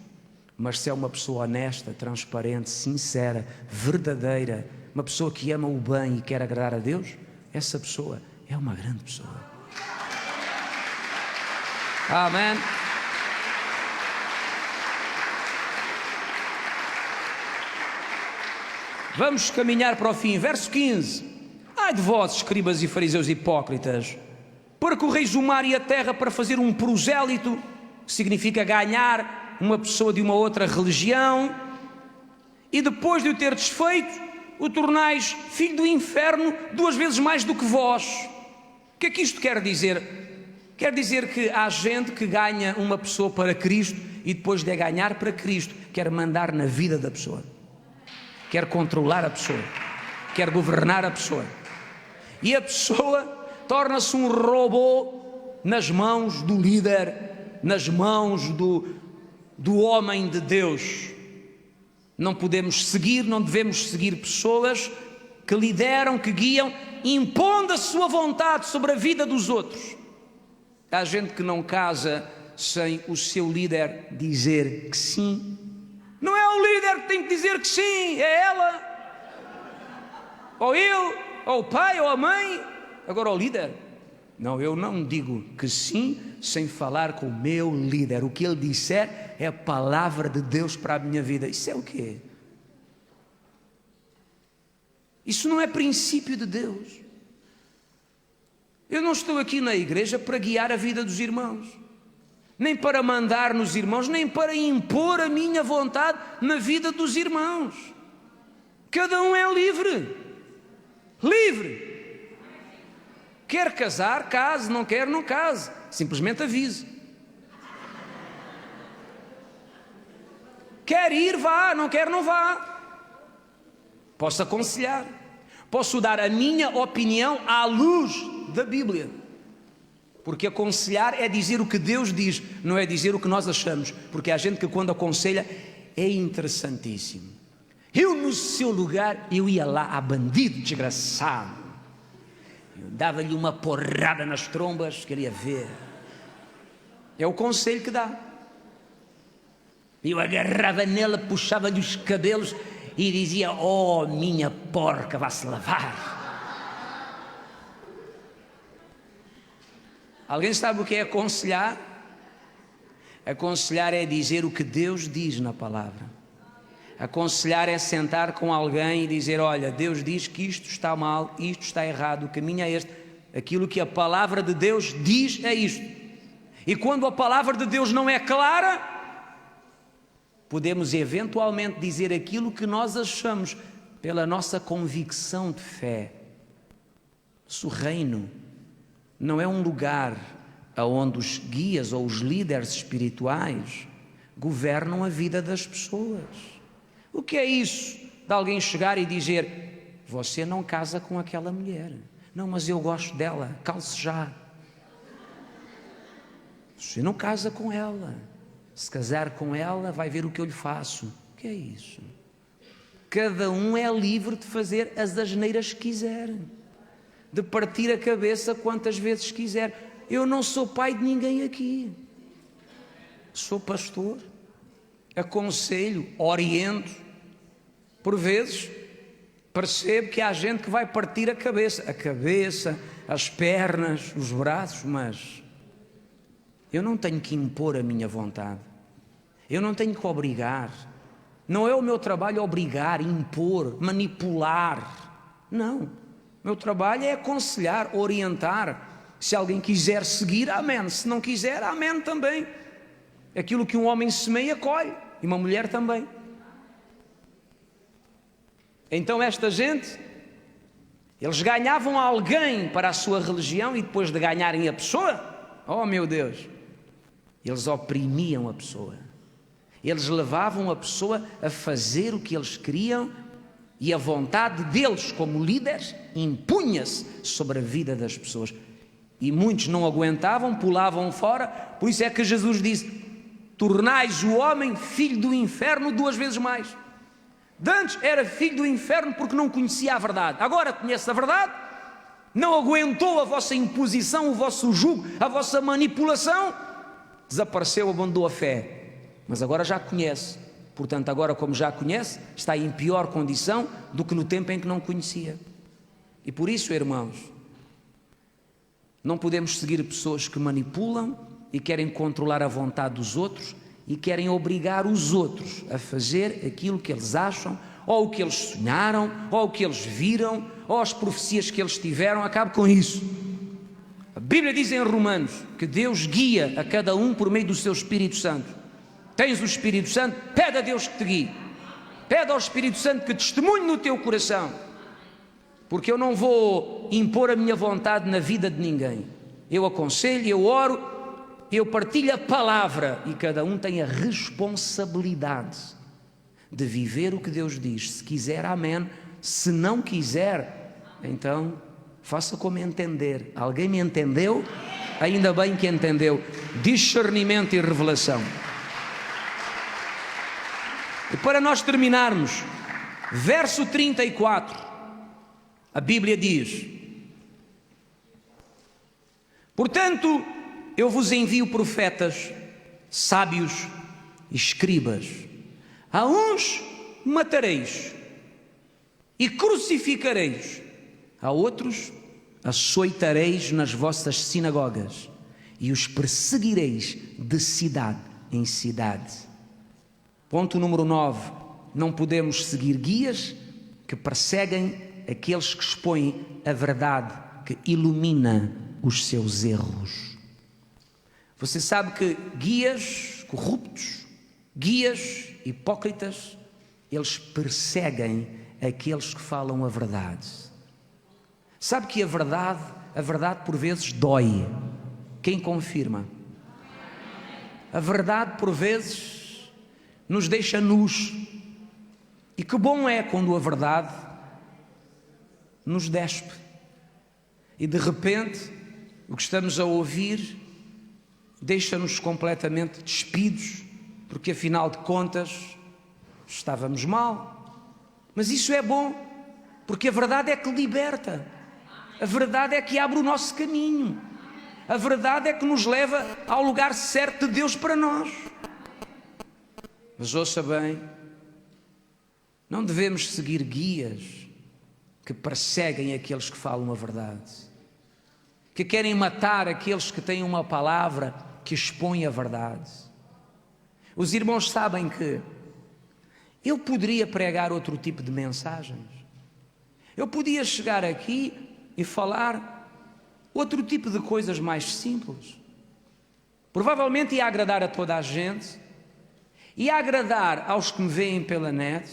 mas se é uma pessoa honesta, transparente, sincera, verdadeira, uma pessoa que ama o bem e quer agradar a Deus, essa pessoa é uma grande pessoa. Amém. Vamos caminhar para o fim, verso 15. Ai de vós, escribas e fariseus hipócritas, percorreis o mar e a terra para fazer um prosélito, que significa ganhar uma pessoa de uma outra religião, e depois de o ter desfeito, o tornais filho do inferno 2 vezes mais do que vós. O que é que isto quer dizer? Quer dizer que há gente que ganha uma pessoa para Cristo e depois de a ganhar para Cristo, quer mandar na vida da pessoa, quer controlar a pessoa, quer governar a pessoa, e a pessoa torna-se um robô nas mãos do líder, nas mãos do homem de Deus. Não podemos seguir, não devemos seguir pessoas que lideram, que guiam, impondo a sua vontade sobre a vida dos outros. Há gente que não casa sem o seu líder dizer que sim. Não é o líder que tem que dizer que sim, é ela, ou ele, ou o pai, ou a mãe. Agora o líder, não, eu não digo que sim sem falar com o meu líder. O que ele disser é a palavra de Deus para a minha vida. Isso é o quê? Isso não é princípio de Deus. Eu não estou aqui na igreja para guiar a vida dos irmãos, nem para mandar nos irmãos, nem para impor a minha vontade na vida dos irmãos. Cada um é livre. Livre. Quer casar, case. Não quer, não case. Simplesmente avise. Quer ir, vá. Não quer, não vá. Posso aconselhar. Posso dar a minha opinião à luz da Bíblia. Porque aconselhar é dizer o que Deus diz, não é dizer o que nós achamos. Porque há gente que quando aconselha é interessantíssimo. Eu no seu lugar, eu ia lá a bandido desgraçado. Eu dava-lhe uma porrada nas trombas, queria ver. É o conselho que dá. Eu agarrava nela, puxava-lhe os cabelos e dizia, oh minha porca, vá-se lavar. Alguém sabe o que é aconselhar? Aconselhar é dizer o que Deus diz na palavra. Aconselhar é sentar com alguém e dizer, olha, Deus diz que isto está mal, isto está errado, o caminho é este. Aquilo que a palavra de Deus diz é isto. E quando a palavra de Deus não é clara, podemos eventualmente dizer aquilo que nós achamos pela nossa convicção de fé. Se o reino não é um lugar onde os guias ou os líderes espirituais governam a vida das pessoas. O que é isso de alguém chegar e dizer: você não casa com aquela mulher? Não, mas eu gosto dela, calce já. Você não casa com ela. Se casar com ela, vai ver o que eu lhe faço. O que é isso? Cada um é livre de fazer as asneiras que quiser, de partir a cabeça quantas vezes quiser. Eu não sou pai de ninguém aqui. Sou pastor, aconselho, oriento. Por vezes percebo que há gente que vai partir a cabeça, as pernas, os braços, mas eu não tenho que impor a minha vontade. Eu não tenho que obrigar. Não é o meu trabalho obrigar, impor, manipular. Não. Meu trabalho é aconselhar, orientar. Se alguém quiser seguir, amém. Se não quiser, amém também. Aquilo que um homem semeia, colhe. E uma mulher também. Então esta gente, eles ganhavam alguém para a sua religião e depois de ganharem a pessoa, oh meu Deus, eles oprimiam a pessoa. Eles levavam a pessoa a fazer o que eles queriam e a vontade deles como líderes impunha-se sobre a vida das pessoas. E muitos não aguentavam, pulavam fora. Por isso é que Jesus disse: tornais o homem filho do inferno 2 vezes mais. De antes era filho do inferno porque não conhecia a verdade. Agora conhece a verdade, não aguentou a vossa imposição, o vosso jugo, a vossa manipulação, desapareceu, abandonou a fé. Mas agora já conhece. Portanto, agora como já conhece, está em pior condição do que no tempo em que não conhecia. E por isso, irmãos, não podemos seguir pessoas que manipulam e querem controlar a vontade dos outros e querem obrigar os outros a fazer aquilo que eles acham, ou o que eles sonharam, ou o que eles viram, ou as profecias que eles tiveram. Acabe com isso. A Bíblia diz em Romanos que Deus guia a cada um por meio do seu Espírito Santo. Tens o Espírito Santo, pede a Deus que te guie. Pede ao Espírito Santo que testemunhe no teu coração. Porque eu não vou impor a minha vontade na vida de ninguém. Eu aconselho, eu oro, eu partilho a palavra e cada um tem a responsabilidade de viver o que Deus diz. Se quiser, amém. Se não quiser, então faça como entender. Alguém me entendeu? Ainda bem que entendeu. Discernimento e revelação. E para nós terminarmos, verso 34, a Bíblia diz: portanto, eu vos envio profetas, sábios e escribas. A uns matareis e crucificareis, a outros açoitareis nas vossas sinagogas e os perseguireis de cidade em cidade. Ponto número 9. Não podemos seguir guias que perseguem aqueles que expõem a verdade, que ilumina os seus erros. Você sabe que guias corruptos, guias hipócritas, eles perseguem aqueles que falam a verdade. Sabe que a verdade por vezes dói. Quem confirma? A verdade por vezes nos deixa nus. E que bom é quando a verdade nos despe. E de repente, o que estamos a ouvir deixa-nos completamente despidos, porque afinal de contas estávamos mal. Mas isso é bom, porque a verdade é que liberta. A verdade é que abre o nosso caminho. A verdade é que nos leva ao lugar certo de Deus para nós. Mas ouça bem, não devemos seguir guias que perseguem aqueles que falam a verdade, que querem matar aqueles que têm uma palavra que expõe a verdade. Os irmãos sabem que eu poderia pregar outro tipo de mensagens. Eu podia chegar aqui e falar outro tipo de coisas mais simples. provavelmente ia agradar a toda a gente, ia agradar aos que me veem pela net,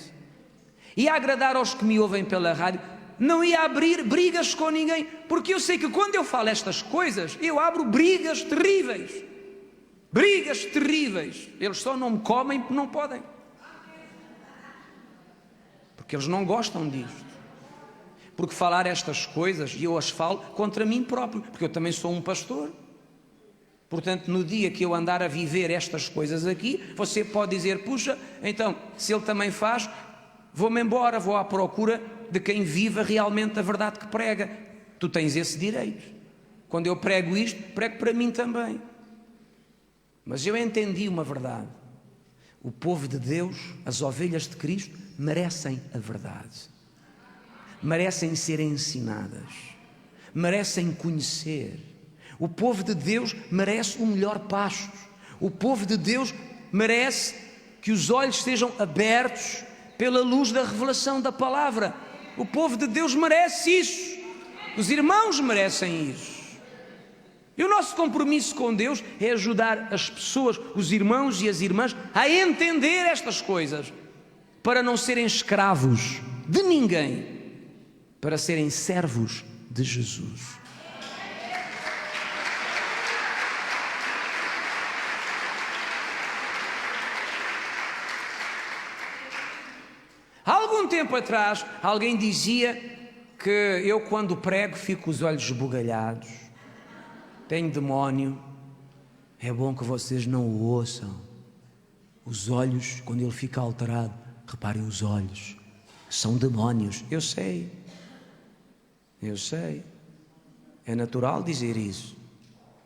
ia agradar aos que me ouvem pela rádio, não ia abrir brigas com ninguém, porque eu sei que quando eu falo estas coisas, eu abro brigas terríveis. Brigas terríveis. Eles só não me comem porque não podem. Porque eles não gostam disto. Porque falar estas coisas, e eu as falo contra mim próprio, porque eu também sou um pastor. Portanto, no dia que eu andar a viver estas coisas aqui, você pode dizer, puxa, então, se ele também faz, vou-me embora, vou à procura de quem viva realmente a verdade que prega. Tu tens esse direito. Quando eu prego isto, prego para mim também. Mas eu entendi uma verdade. O povo de Deus, as ovelhas de Cristo, merecem a verdade. Merecem ser ensinadas. Merecem conhecer. O povo de Deus merece o melhor pasto. O povo de Deus merece que os olhos sejam abertos pela luz da revelação da palavra. O povo de Deus merece isso. Os irmãos merecem isso. E o nosso compromisso com Deus é ajudar as pessoas, os irmãos e as irmãs, a entender estas coisas, para não serem escravos de ninguém, para serem servos de Jesus. Há algum tempo atrás, alguém dizia que eu, quando prego, fico com os olhos esbugalhados, tenho demónio. É bom que vocês não o ouçam. Os olhos, quando ele fica alterado, reparem os olhos, são demónios. Eu sei, é natural dizer isso,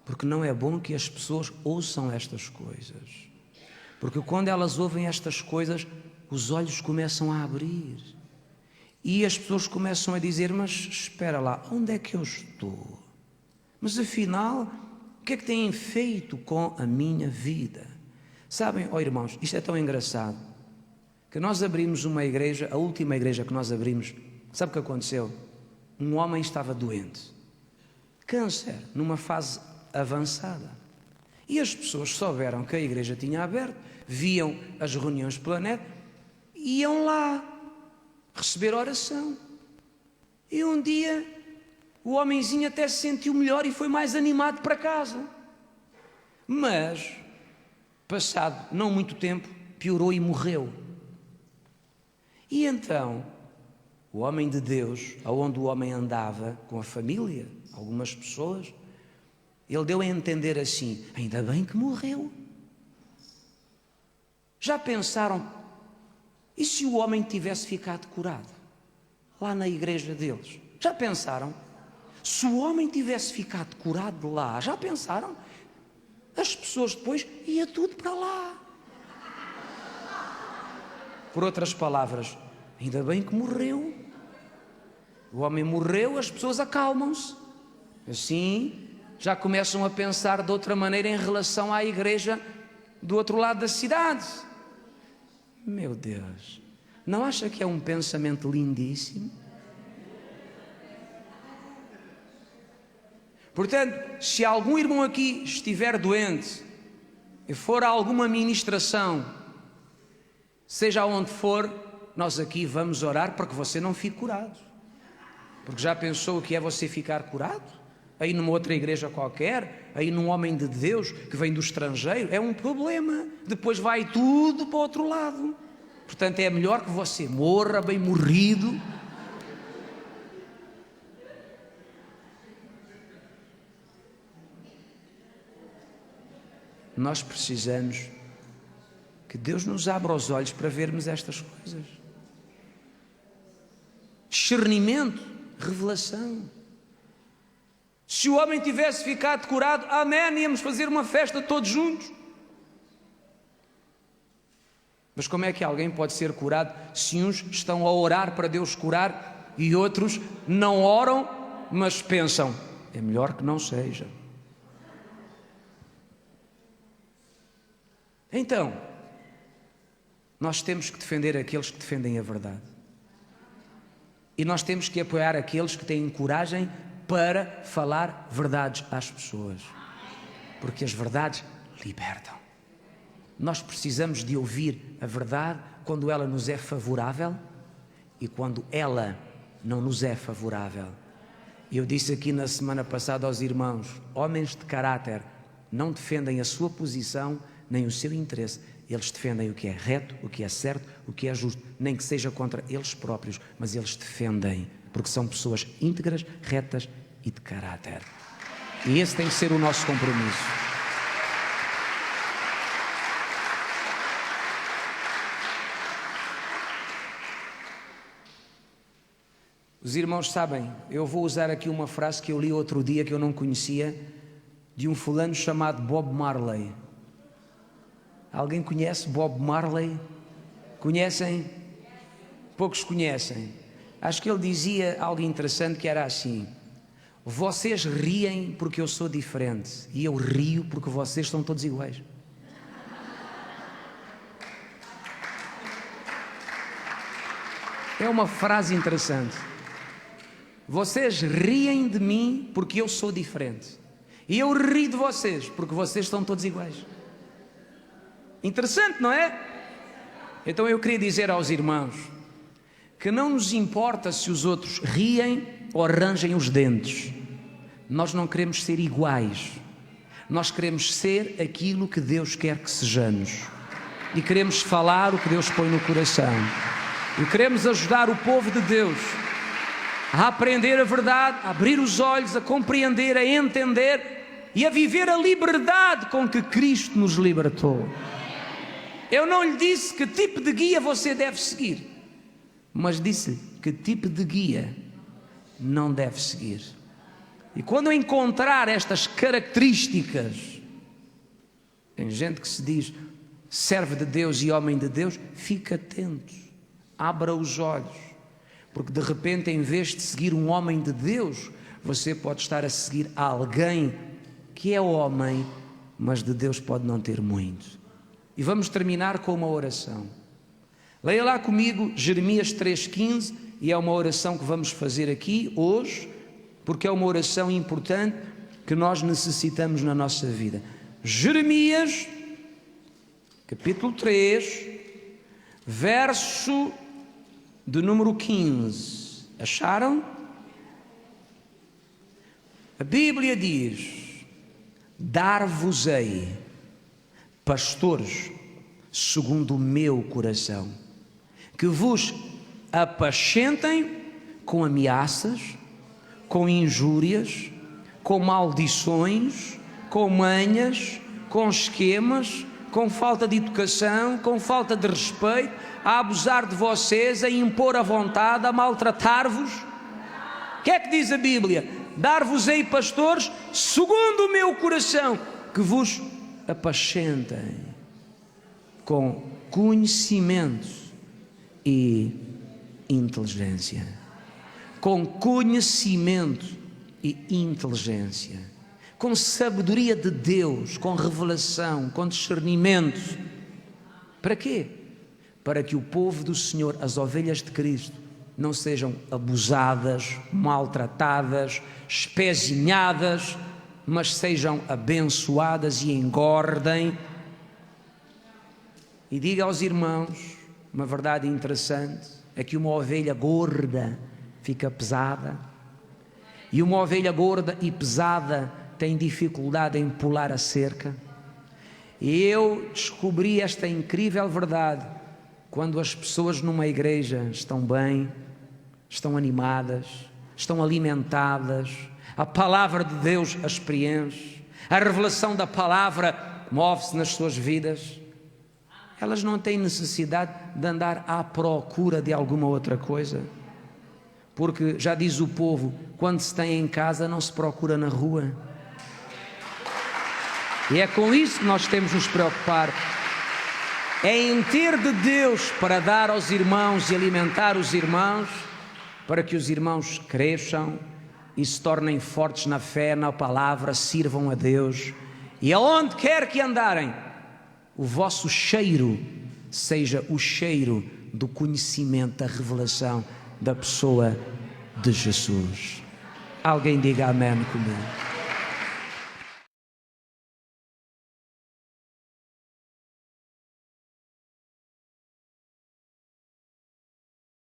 porque não é bom que as pessoas ouçam estas coisas, porque quando elas ouvem estas coisas, os olhos começam a abrir, e as pessoas começam a dizer, mas espera lá, onde é que eu estou? Mas afinal, o que é que têm feito com a minha vida? Sabem, irmãos, isto é tão engraçado, que nós abrimos uma igreja, a última igreja que nós abrimos, sabe o que aconteceu? Um homem estava doente, câncer, numa fase avançada, e as pessoas souberam que a igreja tinha aberto, viam as reuniões pela net, iam lá receber oração, e um dia o homenzinho até se sentiu melhor e foi mais animado para casa. Mas, passado não muito tempo, piorou e morreu. E então, o homem de Deus, aonde o homem andava com a família, algumas pessoas, ele deu a entender assim, ainda bem que morreu. Já pensaram, e se o homem tivesse ficado curado? Lá na igreja deles. Já pensaram? Se o homem tivesse ficado curado lá, já pensaram? As pessoas depois ia tudo para lá. Por outras palavras, ainda bem que morreu. O homem morreu, as pessoas acalmam-se. Assim, já começam a pensar de outra maneira em relação à igreja do outro lado da cidade. Meu Deus, não acha que é um pensamento lindíssimo? Portanto, se algum irmão aqui estiver doente e for a alguma ministração, seja onde for, nós aqui vamos orar para que você não fique curado. Porque já pensou o que é você ficar curado? Aí numa outra igreja qualquer, aí num homem de Deus que vem do estrangeiro, é um problema. Depois vai tudo para o outro lado. Portanto, é melhor que você morra bem morrido. Nós precisamos que Deus nos abra os olhos para vermos estas coisas. Discernimento, revelação. Se o homem tivesse ficado curado, amém, íamos fazer uma festa todos juntos. Mas como é que alguém pode ser curado se uns estão a orar para Deus curar e outros não oram, mas pensam, é melhor que não seja. Então, nós temos que defender aqueles que defendem a verdade. E nós temos que apoiar aqueles que têm coragem para falar verdades às pessoas. Porque as verdades libertam. Nós precisamos de ouvir a verdade quando ela nos é favorável e quando ela não nos é favorável. Eu disse aqui na semana passada aos irmãos, homens de caráter não defendem a sua posição nem o seu interesse. Eles defendem o que é reto, o que é certo, o que é justo, nem que seja contra eles próprios, mas eles defendem, porque são pessoas íntegras, retas e de caráter. E esse tem que ser o nosso compromisso. Os irmãos sabem, eu vou usar aqui uma frase que eu li outro dia que eu não conhecia, de um fulano chamado Bob Marley. Alguém conhece Bob Marley? Conhecem? Poucos conhecem. Acho que ele dizia algo interessante que era assim: vocês riem porque eu sou diferente e eu rio porque vocês são todos iguais. É uma frase interessante. Vocês riem de mim porque eu sou diferente e eu rio de vocês porque vocês estão todos iguais. Interessante, não é? Então eu queria dizer aos irmãos que não nos importa se os outros riem ou arranjem os dentes. Nós não queremos ser iguais. Nós queremos ser aquilo que Deus quer que sejamos. E queremos falar o que Deus põe no coração. E queremos ajudar o povo de Deus a aprender a verdade, a abrir os olhos, a compreender, a entender e a viver a liberdade com que Cristo nos libertou. Eu não lhe disse que tipo de guia você deve seguir, mas disse que tipo de guia não deve seguir. E quando encontrar estas características, tem gente que se diz servo de Deus e homem de Deus, fique atento, abra os olhos, porque de repente, em vez de seguir um homem de Deus, você pode estar a seguir alguém que é homem, mas de Deus pode não ter muito. E vamos terminar com uma oração. Leia lá comigo Jeremias 3,15, e é uma oração que vamos fazer aqui hoje, porque é uma oração importante que nós necessitamos na nossa vida. Jeremias, capítulo 3, verso de número 15. Acharam? A Bíblia diz: dar-vos-ei pastores segundo o meu coração, que vos apacentem com ameaças, com injúrias, com maldições, com manhas, com esquemas, com falta de educação, com falta de respeito, a abusar de vocês, a impor a vontade, a maltratar-vos. O que é que diz a Bíblia? Dar-vos-ei pastores segundo o meu coração, que vos apacentem com conhecimento e inteligência. Com conhecimento e inteligência. Com sabedoria de Deus, com revelação, com discernimento. Para quê? Para que o povo do Senhor, as ovelhas de Cristo, não sejam abusadas, maltratadas, espezinhadas, mas sejam abençoadas e engordem. E diga aos irmãos, uma verdade interessante, é que uma ovelha gorda fica pesada, e uma ovelha gorda e pesada tem dificuldade em pular a cerca. E eu descobri esta incrível verdade quando as pessoas numa igreja estão bem, estão animadas, estão alimentadas, a palavra de Deus as preenche, a revelação da palavra move-se nas suas vidas. Elas não têm necessidade de andar à procura de alguma outra coisa, porque já diz o povo, quando se tem em casa não se procura na rua. E é com isso que nós temos de nos preocupar, é em ter de Deus para dar aos irmãos e alimentar os irmãos, para que os irmãos cresçam e se tornem fortes na fé, na palavra, sirvam a Deus, e aonde quer que andarem, o vosso cheiro seja o cheiro do conhecimento, da revelação da pessoa de Jesus. Alguém diga amém comigo.